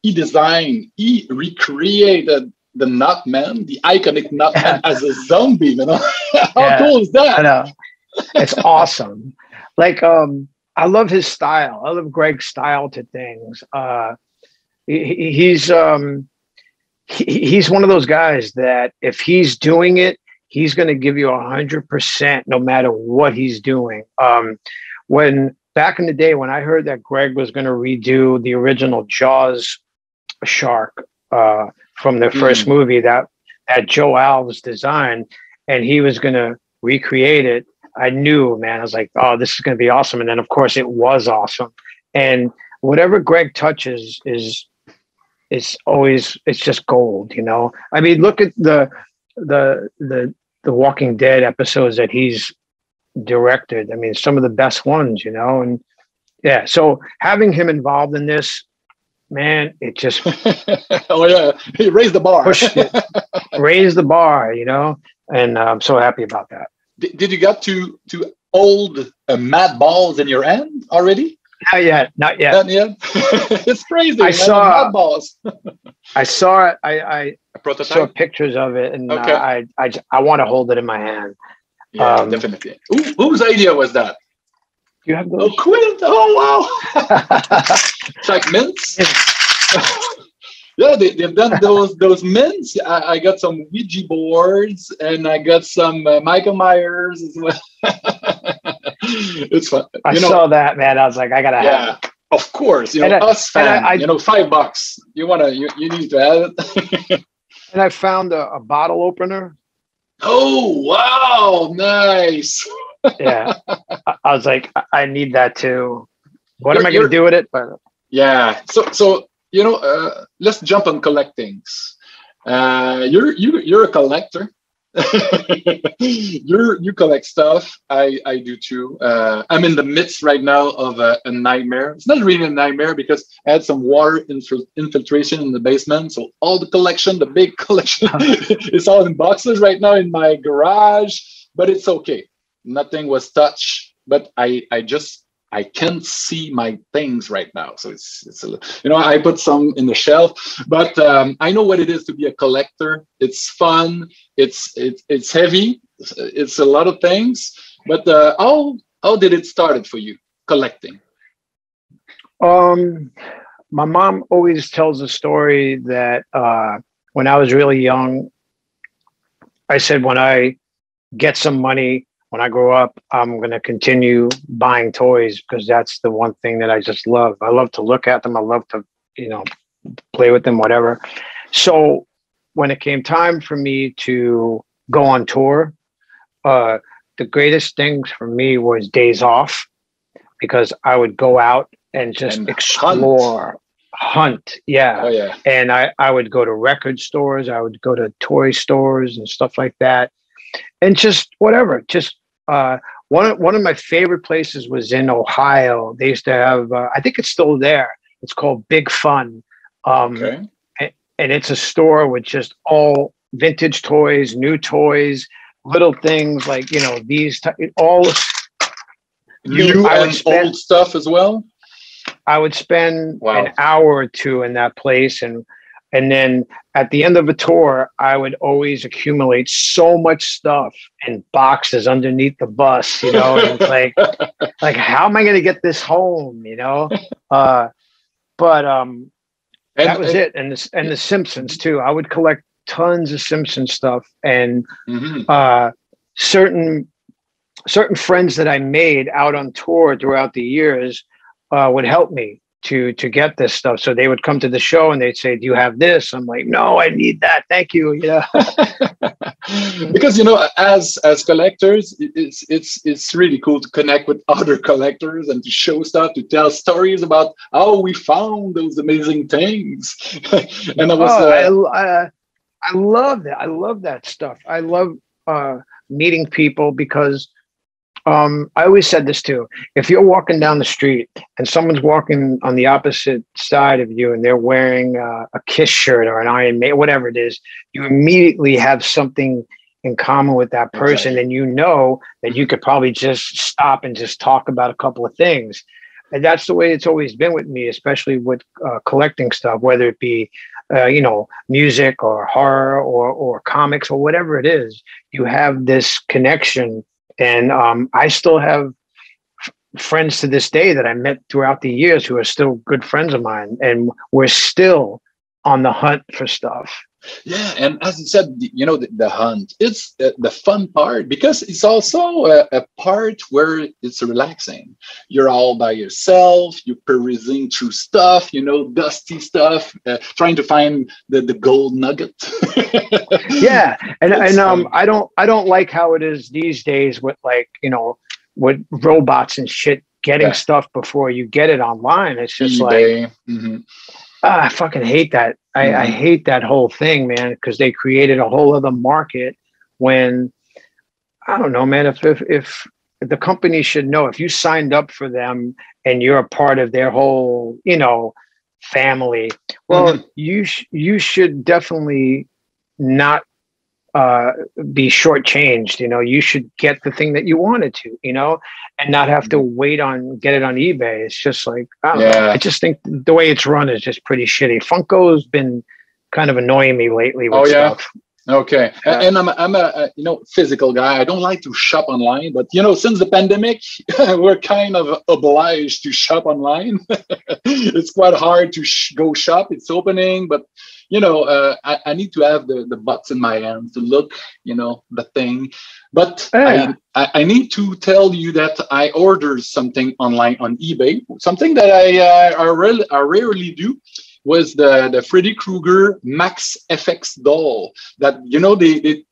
C: He recreated the Nutman, the iconic Nutman, as a zombie, How cool is that?
D: I know. It's awesome. Like, I love his style. I love Greg's style to things. He's one of those guys that if he's doing it, he's going to give you 100% no matter what he's doing. When back in the day, when I heard that Greg was going to redo the original Jaws shark from the first movie that Joe Alves designed, and he was going to recreate it, I knew, man, I was like, oh, this is going to be awesome. And then of course it was awesome. And whatever Greg touches it's just gold, I mean, look at the Walking Dead episodes that he's directed. I mean, some of the best ones, and so having him involved in this, man, it just
C: oh yeah, he raised the bar.
D: Raised the bar, and I'm so happy about that.
C: Did you get to hold mad balls in your hand already?
D: Not yet.
C: It's crazy.
D: I saw
C: mad balls.
D: I saw it. I
C: prototype?
D: saw pictures of it, and I want to hold it in my hand.
C: Yeah, definitely. Whose idea was that?
D: You have those?
C: Oh, Quint! Oh, wow! It's like mints. Yeah, they've done those mints. I got some Ouija boards, and I got some Michael Myers as well. It's fun.
D: I saw that, man. I was like, I gotta have it.
C: Of course. Us fans, $5. You need to have it.
D: And I found a bottle opener.
C: Oh, wow. Nice.
D: Yeah. I was like, I need that too. What am I going to do with it? But
C: yeah. So let's jump on collectings. You're a collector. You collect stuff. I do too. I'm in the midst right now of a nightmare. It's not really a nightmare because I had some water infiltration in the basement. So all the collection, the big collection, it's all in boxes right now in my garage. But it's okay. Nothing was touched. But I can't see my things right now. So it's I put some in the shelf, but I know what it is to be a collector. It's fun. It's heavy. It's a lot of things. But how did it start for you collecting?
D: My mom always tells a story that when I was really young, I said, when I get some money, when I grow up, I'm going to continue buying toys because that's the one thing that I just love. I love to look at them. I love to, play with them, whatever. So when it came time for me to go on tour, the greatest things for me was days off, because I would go out and just explore, hunt. Yeah.
C: Oh, yeah.
D: And I would go to record stores. I would go to toy stores and stuff like that. And just whatever, one of my favorite places was in Ohio. They used to have, I think it's still there. It's called Big Fun.
C: Okay.
D: And it's a store with just all vintage toys, new toys, little things like, these, all
C: new and old stuff as well.
D: I would spend an hour or two in that place. And then at the end of a tour, I would always accumulate so much stuff in boxes underneath the bus, and it's like, how am I going to get this home? That was it. And the Simpsons too. I would collect tons of Simpsons stuff, and certain friends that I made out on tour throughout the years would help me to get this stuff. So they would come to the show and they'd say, do you have this? I'm like, no, I need that. Thank you.
C: Because, as collectors, it's really cool to connect with other collectors and to show stuff, to tell stories about how we found those amazing things. And I love that. I love that stuff. I love meeting people because I always said this too. If you're walking down the street and someone's walking on the opposite side of you and they're wearing a Kiss shirt or an Iron Maiden, whatever it is, you immediately have something in common with that person. Exactly. And you know that you could probably just stop and just talk about a couple of things. And that's the way it's always been with me, especially with collecting stuff, whether it be, music or horror or comics or whatever it is. You have this connection. And I still have friends to this day that I met throughout the years who are still good friends of mine. And we're still on the hunt for stuff. Yeah. And as you said, the hunt, it's the fun part, because it's also a part where it's relaxing. You're all by yourself. You're perusing through stuff, dusty stuff, trying to find the gold nugget.
D: Yeah. And I don't like how it is these days with with robots and shit getting stuff before you get it online. It's just eBay. I fucking hate that. I hate that whole thing, man, because they created a whole other market when, I don't know, man, if the company should know, if you signed up for them and you're a part of their whole, family, well, you should definitely not be shortchanged. You should get the thing that you wanted to, and not have to get it on eBay. It's just like, I don't know. I just think the way it's run is just pretty shitty. Funko's been kind of annoying me lately with stuff.
C: Okay. And I'm a physical guy. I don't like to shop online, but since the pandemic, we're kind of obliged to shop online. It's quite hard to go shop. It's opening, but I need to have the butts in my hand to look, the thing. But I need to tell you that I ordered something online on eBay. Something that I rarely do was the Freddy Krueger Max FX doll that, they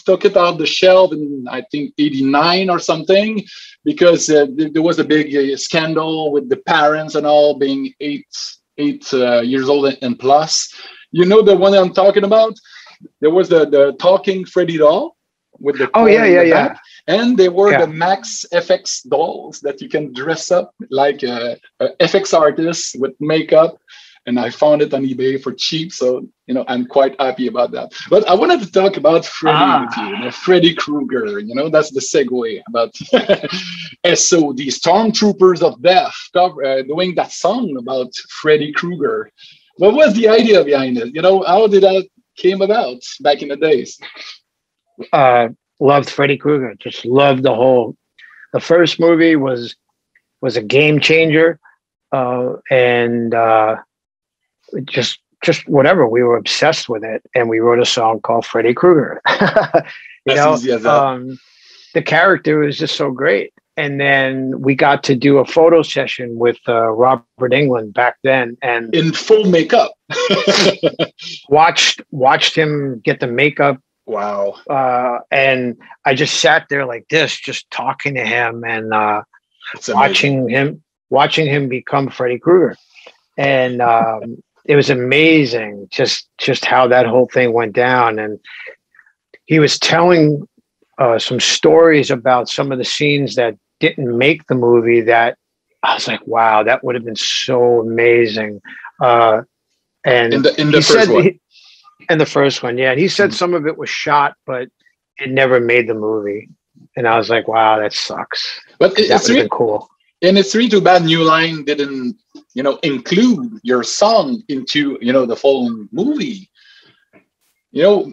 C: took it off the shelf in, I think, 89 or something, because there was a big scandal with the parents and all being eight years old and plus. You know the one I'm talking about? There was the talking Freddy doll. with the
D: yeah.
C: And they were the Max FX dolls that you can dress up like a FX artist with makeup. And I found it on eBay for cheap, so I'm quite happy about that. But I wanted to talk about Freddy with you, Freddy Krueger. That's the segue about S.O.D. Stormtroopers of Death, doing that song about Freddy Krueger. What was the idea behind it? How did that came about back in the days?
D: Loved Freddy Krueger. Just loved the first movie was a game changer, and just whatever. We were obsessed with it, and we wrote a song called Freddy Krueger. The character was just so great. And then we got to do a photo session with Robert Englund back then, and
C: in full makeup.
D: watched him get the makeup.
C: Wow.
D: And I just sat there like this, just talking to him and watching him become Freddy Krueger. And it was amazing just how that whole thing went down. And he was telling some stories about some of the scenes that didn't make the movie that I was like, wow, that would have been so amazing. And
C: in the first one.
D: In the first one, yeah. He said some of it was shot, but it never made the movie. And I was like, wow, that sucks.
C: But
D: it's really cool.
C: And it's really too bad New Line didn't, include your song into, the full movie.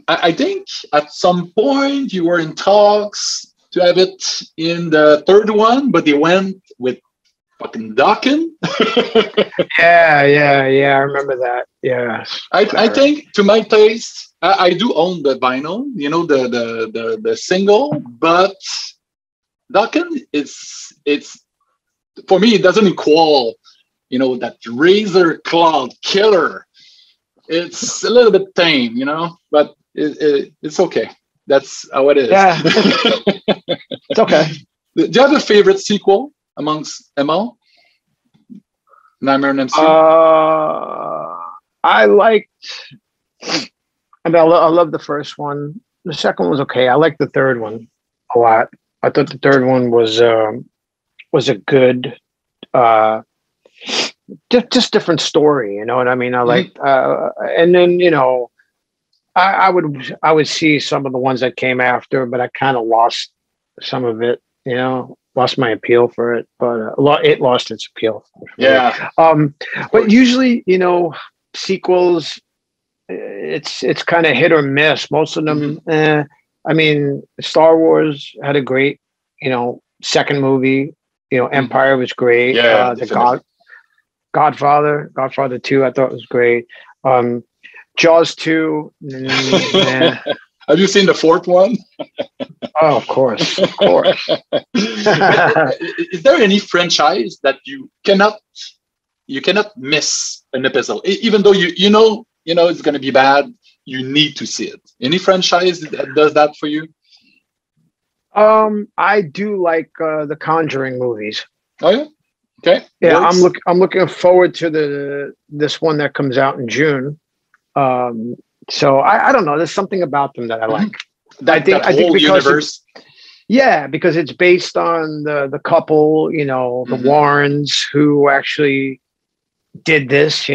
C: I think at some point you were in talks to have it in the third one, but they went with fucking Dokken.
D: Yeah, I remember that. Yeah.
C: I think, to my taste, I do own the vinyl, the single, but Dokken it's for me, it doesn't equal, that razor claw killer. It's a little bit tame, but it's okay. That's how it is.
D: Yeah, it's okay.
C: Do you have a favorite sequel amongst them all? Nightmare on Elm Street?
D: I love the first one. The second one was okay. I like the third one a lot. I thought the third one was a good, just different story. You know what I mean? I liked, and then I would see some of the ones that came after, but I kind of lost some of it. Lost my appeal for it, but it lost its appeal.
C: Yeah.
D: But usually, sequels, it's kind of hit or miss. Most of them, I mean, Star Wars had a great, second movie. Empire was great.
C: Yeah,
D: Godfather 2, I thought was great. Jaws 2.
C: Have you seen the fourth one?
D: Oh, of course.
C: Is there any franchise that you cannot miss an episode, even though you know it's going to be bad? You need to see it. Any franchise that does that for you?
D: I do like the Conjuring movies.
C: Oh yeah, okay.
D: Yeah, I'm looking forward to this one that comes out in June. So I don't know. There's something about them that I like. I think because
C: universe.
D: Because it's based on the couple, the Warrens who actually did this.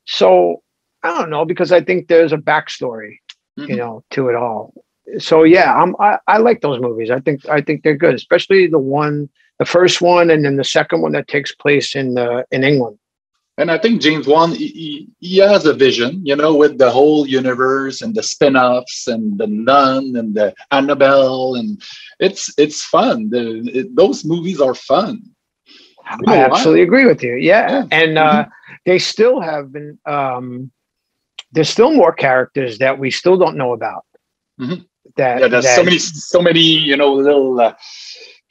D: So I don't know, because I think there's a backstory, to it all. So yeah, I like those movies. I think they're good, especially the first one, and then the second one that takes place in England.
C: And I think James Wan, he has a vision, with the whole universe and the spin-offs and the Nun and the Annabelle, and it's fun. Those movies are fun.
D: I absolutely agree with you. Yeah. And they still have been. There's still more characters that we still don't know about.
C: There's so many little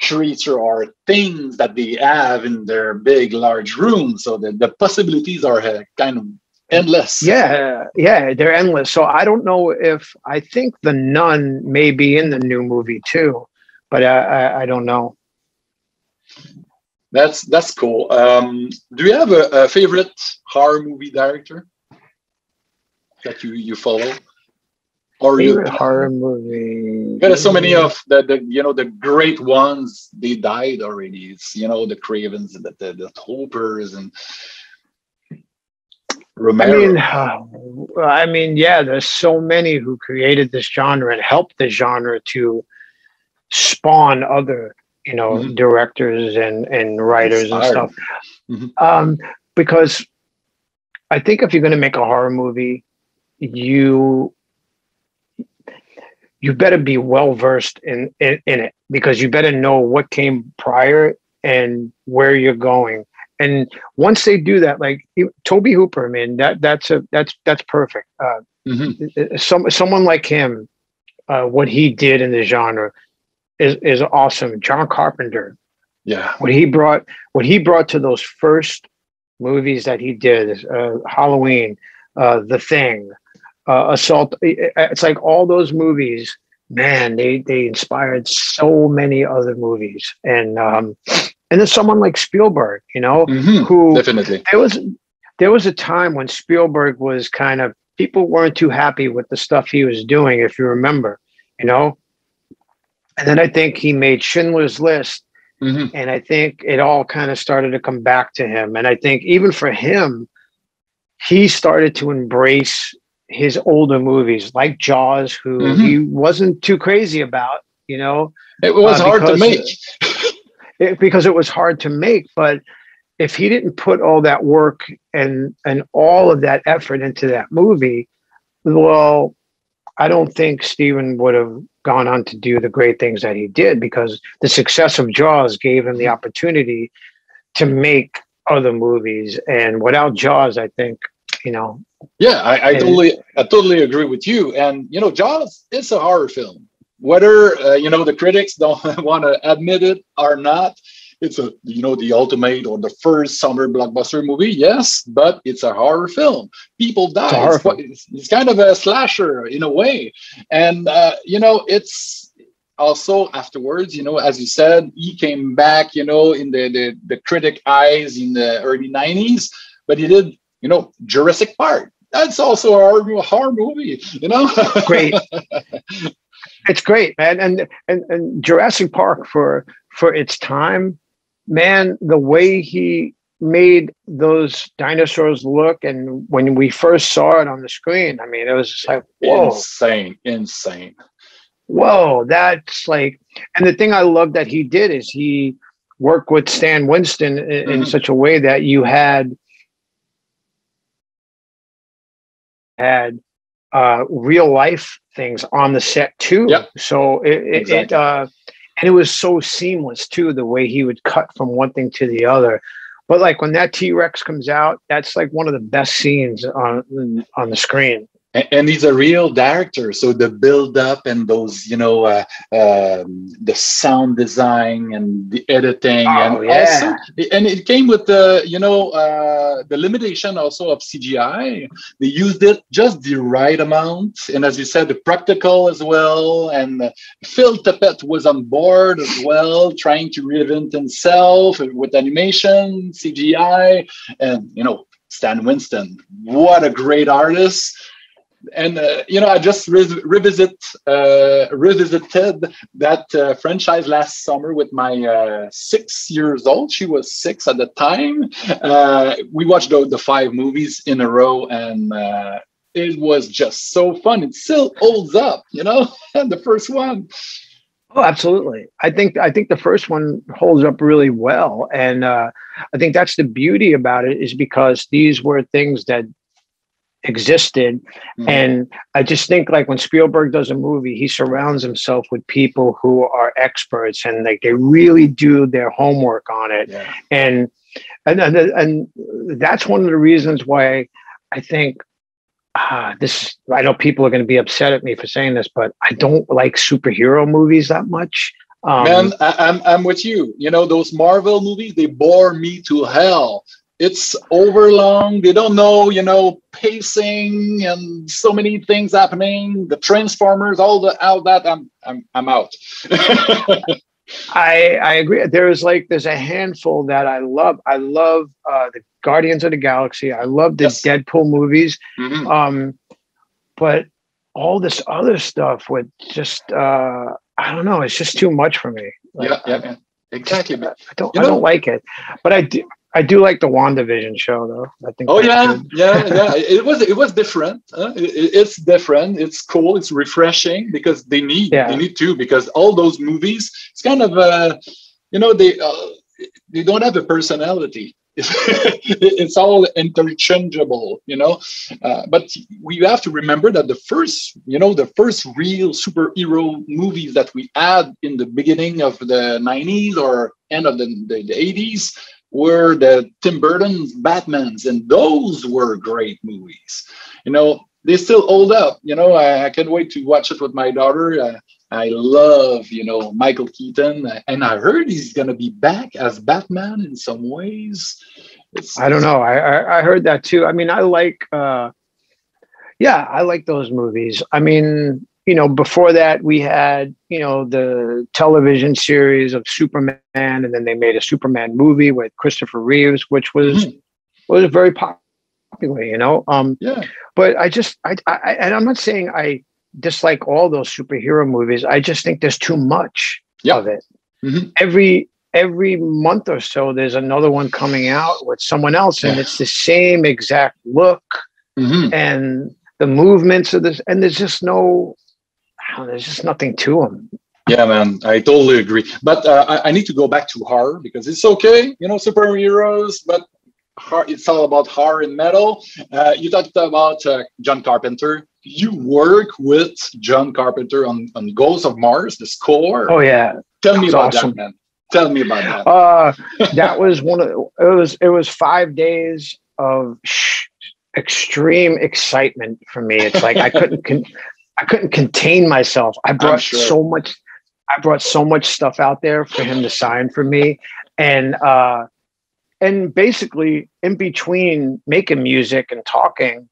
C: creature or things that they have in their big large room, so the possibilities are kind of endless.
D: Yeah, they're endless. So I don't know I think the Nun may be in the new movie too, but I don't know.
C: That's cool. Do you have a favorite horror movie director that you follow?
D: Or favorite horror movie?
C: There's so many of the great ones, they died already. It's, the Cravens and the Hopers and Romero.
D: I mean, yeah, there's so many who created this genre and helped the genre to spawn other, directors and writers and stuff. Because I think if you're going to make a horror movie, you better be well versed in it, because you better know what came prior and where you're going. And once they do that, like Tobe Hooper, I mean, that's perfect. Someone like him, what he did in the genre is awesome. John Carpenter, what he brought to those first movies that he did, Halloween, The Thing, Assault. It's like all those movies, man, they inspired so many other movies. And then someone like Spielberg, who
C: definitely,
D: there was a time when Spielberg was kind of, people weren't too happy with the stuff he was doing, if you remember, and then I think he made Schindler's List. And I think it all kind of started to come back to him. And I think even for him, he started to embrace his older movies like Jaws, who he wasn't too crazy about,
C: It was hard to make.
D: Because it was hard to make. But if he didn't put all that work and all of that effort into that movie, well, I don't think Steven would have gone on to do the great things that he did, because the success of Jaws gave him the opportunity to make other movies. And without Jaws, I think,
C: Yeah, I totally agree with you. And, Jaws is a horror film. Whether, the critics don't want to admit it or not, it's the ultimate or the first summer blockbuster movie, yes, but it's a horror film. People die. It's kind of a slasher in a way. And, it's also afterwards, as you said, he came back, in the critic eyes in the early 90s, but he did, Jurassic Park. That's also a horror movie,
D: Great. It's great, man. And Jurassic Park for its time, man, the way he made those dinosaurs look, and when we first saw it on the screen, I mean, it was just like, whoa.
C: Insane.
D: Whoa, that's like, and the thing I love that he did is he worked with Stan Winston in such a way that you had real life things on the set too.
C: Yep.
D: So and it was so seamless too, the way he would cut from one thing to the other. But like when that T-Rex comes out, that's like one of the best scenes on the screen.
C: And he's a real director, so the build up and those, the sound design and the editing, also, and it came with the, the limitation also of CGI. They used it just the right amount, and as you said, the practical as well. And Phil Tippett was on board as well, trying to reinvent himself with animation, CGI, and Stan Winston, what a great artist. And I just revisited that franchise last summer with my 6 years old. She was 6 at the time. We watched the 5 movies in a row, and it was just so fun. It still holds up, the first one.
D: Oh, absolutely. I think the first one holds up really well, and I think that's the beauty about it, is because these were things that existed. And I just think, like, when Spielberg does a movie, he surrounds himself with people who are experts, and like they really do their homework on it. And that's one of the reasons why I think this, I know people are going to be upset at me for saying this, but I don't like superhero movies that much.
C: Man, I'm with you. Those Marvel movies, they bore me to hell. It's over long. They don't know, pacing and so many things happening. The Transformers, all that. I'm out.
D: I agree. There's a handful that I love. I love the Guardians of the Galaxy. I love the Deadpool movies. But all this other stuff with just I don't know, it's just too much for me. Like,
C: yeah, exactly.
D: I don't like it, but I do like the WandaVision show though. I think.
C: Oh yeah. It was different. It's different. It's cool. It's refreshing because they need to, because all those movies, it's kind of they don't have a personality. It's all interchangeable, but we have to remember that the first real superhero movies that we had in the beginning of the 90s or end of the 80s were the Tim Burton's Batmans, and those were great movies. They still hold up. I can't wait to watch it with my daughter. I love, Michael Keaton, and I heard he's going to be back as Batman in some ways.
D: I don't know. I heard that too. I mean, I like those movies. I mean, before that we had, the television series of Superman, and then they made a Superman movie with Christopher Reeves, which was very popular, But and I'm not saying I dislike all those superhero movies. I just think there's too much of it. Mm-hmm. Every month or so there's another one coming out with someone else, and it's the same exact look and the movements of this, and there's just nothing to them.
C: Yeah, man, I totally agree. But I need to go back to horror, because it's okay, superheroes, but it's all about horror and metal. You talked about John Carpenter. You work with John Carpenter on Ghosts of Mars, the score.
D: Oh yeah,
C: tell me about that, man. Tell me about that.
D: That was it was 5 days of extreme excitement for me. It's like I couldn't contain myself. I brought so much stuff out there for him to sign for me, and basically in between making music and talking,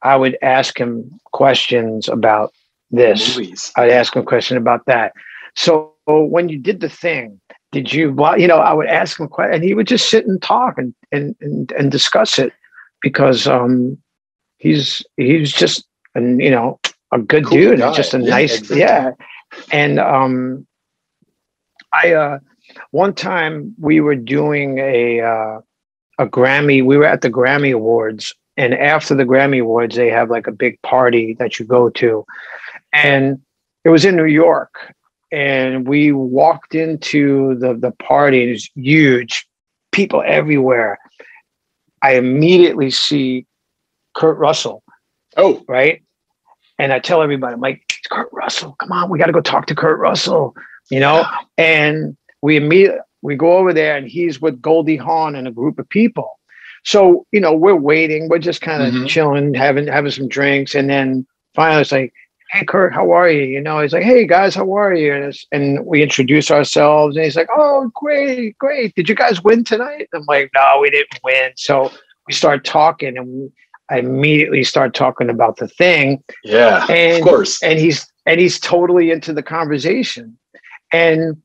D: I would ask him questions about this.
C: Movies.
D: I'd ask him a question about that. So when you did the thing, did you, I would ask him a question, and he would just sit and talk and discuss it, because he's just a good cool dude, guy. Just a nice exactly. And I one time we were doing a Grammy. We were at the Grammy Awards, and after the Grammy Awards, they have like a big party that you go to, and it was in New York. And we walked into the party, and it's huge, people everywhere. I immediately see Kurt Russell.
C: Oh,
D: right. And I tell everybody, I'm like, it's Kurt Russell. Come on, we got to go talk to Kurt Russell, And we go over there, and he's with Goldie Hawn and a group of people. So, we're waiting. We're just kind of chilling, having some drinks. And then finally it's like, hey, Kurt, how are you? He's like, hey, guys, how are you? And we introduce ourselves. And he's like, oh, great. Did you guys win tonight? I'm like, no, we didn't win. So we start talking, and I immediately start talking about the thing.
C: Yeah,
D: and,
C: of course.
D: And he's totally into the conversation. And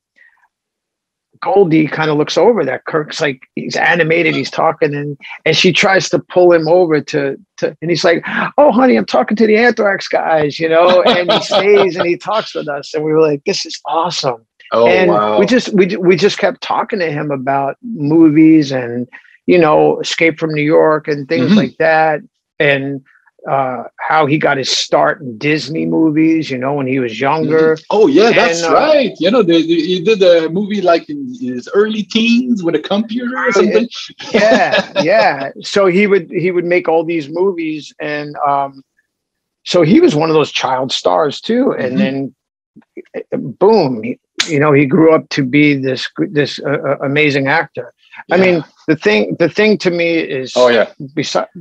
D: Goldie kind of looks over that. Kirk's like, he's animated, he's talking, and she tries to pull him over to and he's like, oh honey, I'm talking to the Anthrax guys, and he stays and he talks with us, and we were like, this is awesome.
C: Oh,
D: and
C: wow.
D: we just kept talking to him about movies and Escape from New York and things like that, and how he got his start in Disney movies, when he was younger.
C: Oh yeah, that's right. He did a movie like in his early teens with a computer or something.
D: Yeah. So he would make all these movies, and so he was one of those child stars too. And then, boom, he grew up to be this amazing actor. Yeah. I mean, the thing to me is,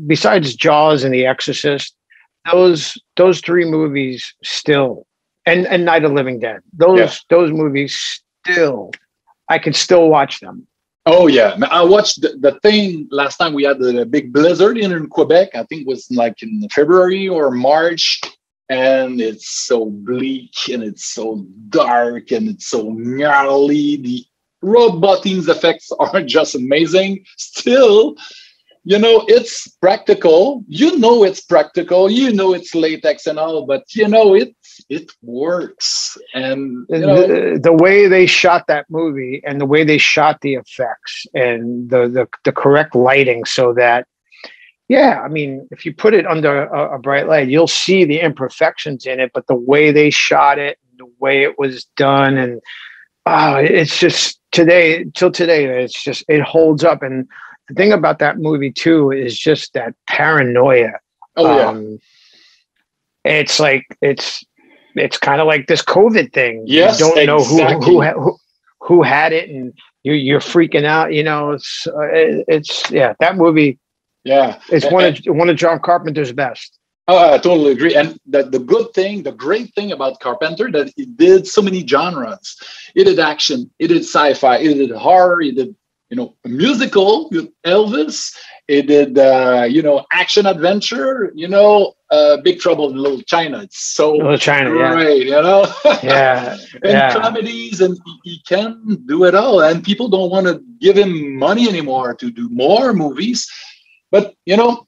D: besides Jaws and The Exorcist, those three movies still, and Night of the Living Dead, those movies still, I can still watch them.
C: Oh yeah, I watched the thing last time. We had the big blizzard in Quebec. I think it was like in February or March, and it's so bleak and it's so dark and it's so gnarly. The Rob Bottin's effects are just amazing. Still, it's practical. It's practical. It's latex and all, but it works. And
D: the way they shot that movie and the way they shot the effects and the correct lighting, so that, I mean, if you put it under a bright light, you'll see the imperfections in it. But the way they shot it, the way it was done, and it's just till today, it holds up. And the thing about that movie too is just that paranoia. It's like it's kind of like this COVID thing.
C: Yes,
D: you don't know who had it, and you're freaking out. It's that movie.
C: Yeah,
D: it's one of John Carpenter's best.
C: Oh, I totally agree. And the great thing about Carpenter, that he did so many genres. He did action, he did sci-fi, he did horror, he did a musical with Elvis. He did action adventure. Big Trouble in Little China. It's so
D: Little China,
C: great,
D: and
C: comedies, and he can do it all. And people don't want to give him money anymore to do more movies. But,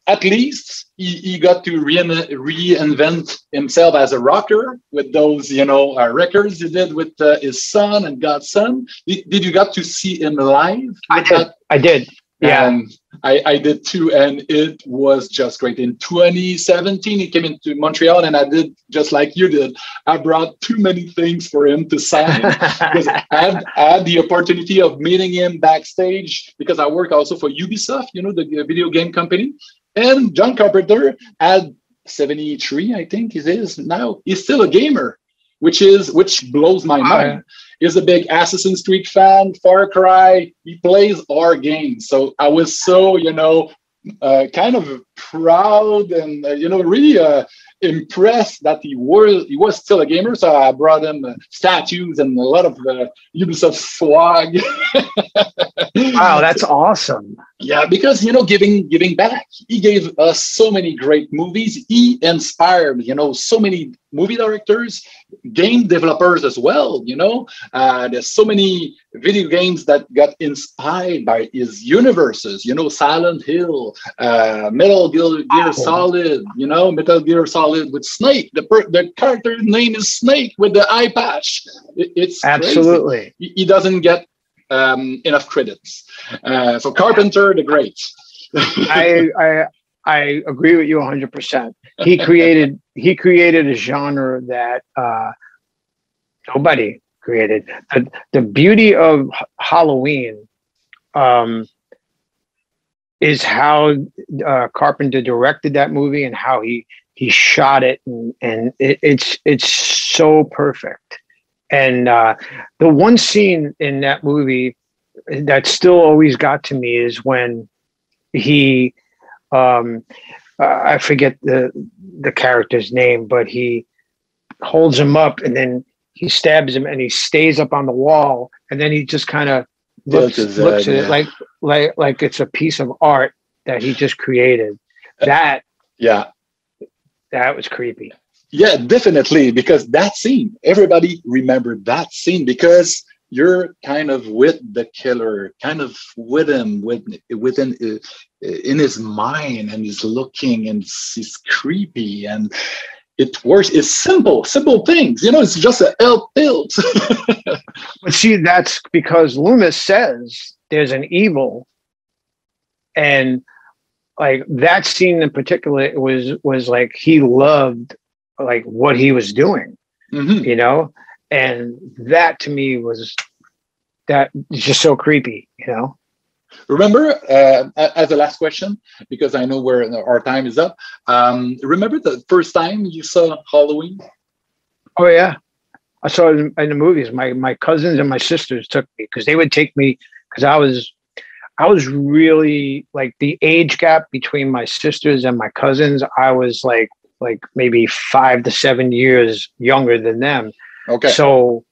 C: at least he got to reinvent himself as a rocker with those, records he did with his son and Godson. Did you got to see him live?
D: I did. Yeah.
C: I did too. And it was just great. In 2017, he came into Montreal, and I did just like you did. I brought too many things for him to sign, because I had the opportunity of meeting him backstage, because I work also for Ubisoft, the video game company. And John Carpenter had 73, I think he is now. He's still a gamer, which blows my mind. He's a big Assassin's Creed fan, Far Cry. He plays our games. So I was so, kind of proud and, really impressed that he was still a gamer. So I brought him statues and a lot of Ubisoft swag.
D: Wow, that's awesome.
C: Yeah, because, giving back. He gave us so many great movies. He inspired, so many movie directors, game developers as well. There's so many video games that got inspired by his universes. Silent Hill, Metal Gear Solid. Metal Gear Solid with Snake. The character name is Snake with the eye patch. It's
D: absolutely
C: crazy. He doesn't get enough credits. So Carpenter, the great.
D: I agree with you 100%. He created a genre that nobody created. The beauty of Halloween is how Carpenter directed that movie and how he shot it, and it's so perfect. And the one scene in that movie that still always got to me is when he I forget the character's name, but he holds him up and then he stabs him and he stays up on the wall, and then he just kind of looks at it like it's a piece of art that he just created. That was creepy.
C: Yeah, definitely, because that scene, everybody remembered that scene, because you're kind of with the killer, kind of with him, within in his mind, and he's looking, and he's creepy, and it works. It's simple things. It's just a help built.
D: But see, that's because Loomis says there's an evil, and like that scene in particular was like he loved like what he was doing, and that to me was just so creepy,
C: Remember, as a last question, because I know where our time is up. Remember the first time you saw Halloween?
D: Oh yeah, I saw it in the movies. My cousins and my sisters took me, because they would take me, because I was really like the age gap between my sisters and my cousins. I was like maybe 5 to 7 years younger than them.
C: Okay.
D: So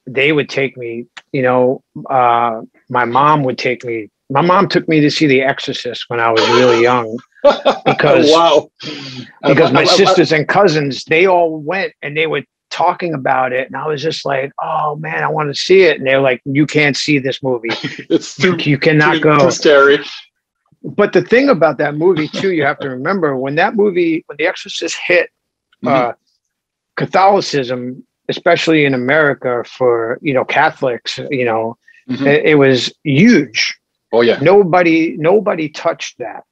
D: they would take me, my mom would take me. My mom took me to see The Exorcist when I was really young, because my sisters and cousins, they all went and they were talking about it. And I was just like, oh man, I want to see it. And they're like, you can't see this movie.
C: It's too,
D: you cannot go.
C: Too scary.
D: But the thing about that movie too, you have to remember when The Exorcist hit, Catholicism, especially in America for, Catholics, it was huge.
A: Oh yeah.
D: Nobody touched that.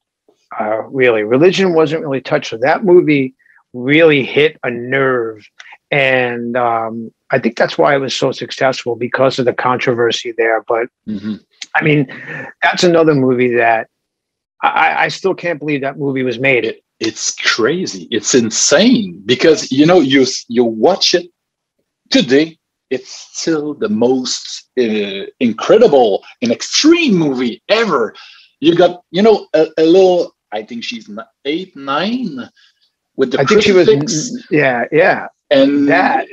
D: Really, religion wasn't really touched. So that movie really hit a nerve, and I think that's why it was so successful, because of the controversy there. But I mean, that's another movie that I still can't believe that movie was made.
C: It's crazy. It's insane, because you watch it today. It's still the most incredible and extreme movie ever. You got a little. I think she's 8, 9 with the.
D: I think she was. Yeah. And that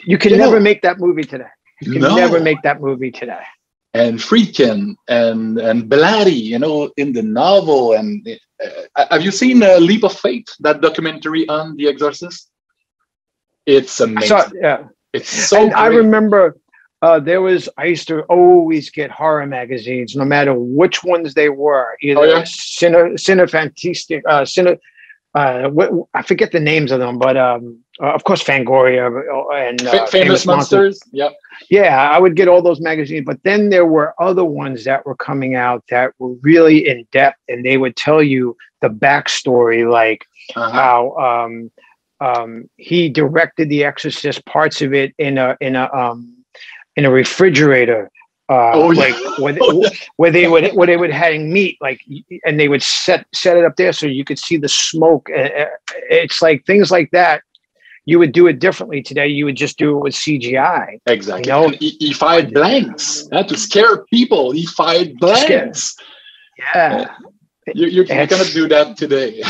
D: you can never make that movie today. You can never make that movie today.
C: And freaking and bloody, in the novel. And have you seen Leap of Faith, that documentary on The Exorcist? It's amazing. It's so great.
D: I remember I used to always get horror magazines, no matter which ones they were. Either Cinefantastic, I forget the names of them, but of course Fangoria and
C: Famous Monsters. Yep.
D: Yeah, I would get all those magazines, but then there were other ones that were coming out that were really in depth, and they would tell you the backstory, like how he directed The Exorcist, parts of it in a refrigerator, where they would hang meat, like, and they would set it up there so you could see the smoke. It's like things like that. You would do it differently today. You would just do it with CGI.
C: Exactly. He fired blanks to scare people. He fired blanks.
D: Yeah.
C: You're not gonna do that today.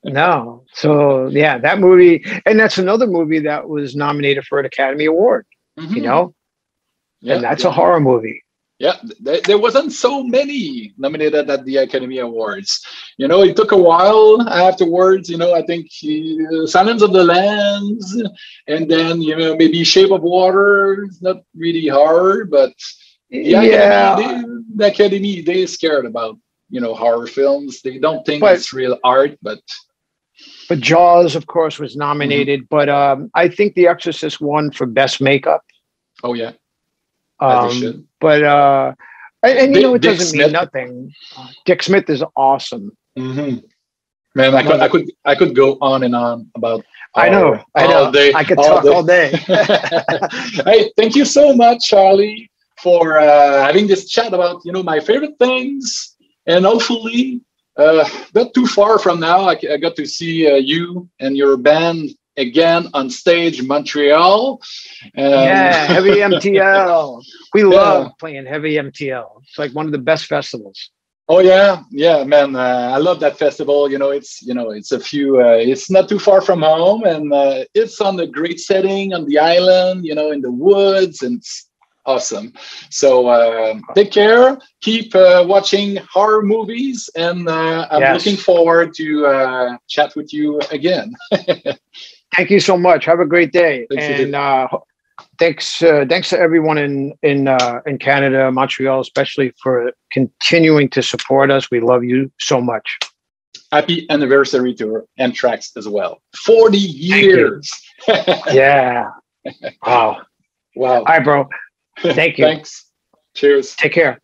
D: No. So yeah, that movie, and that's another movie that was nominated for an Academy Award. And that's a horror movie.
C: Yeah, there wasn't so many nominated at the Academy Awards. It took a while afterwards. I think Silence of the Lambs, and then maybe Shape of Water. It's not really hard, but the Academy, they're scared about horror films. They don't think it's real art, but
D: Jaws, of course, was nominated. But I think The Exorcist won for best makeup.
C: Oh yeah.
D: But it doesn't mean nothing. Dick Smith is awesome.
C: Man, I could go on and on about.
D: I know.
C: All day.
D: I could talk all day.
C: Hey, thank you so much, Charlie, for having this chat about my favorite things, and hopefully not too far from now, I got to see you and your band again on stage in Montreal.
D: Heavy MTL. We love playing Heavy MTL. It's like one of the best festivals.
C: Oh yeah, man. I love that festival. It's a few. It's not too far from home, and it's on a great setting on the island. In the woods, and it's awesome. So take care. Keep watching horror movies, and I'm looking forward to chat with you again.
D: Thank you so much. Have a great day. Thanks to everyone in Canada, Montreal, especially, for continuing to support us. We love you so much.
C: Happy anniversary to Anthrax as well. 40 years.
D: Yeah. Wow.
C: Wow.
D: All right, bro. Thank you.
C: Thanks. Cheers.
D: Take care.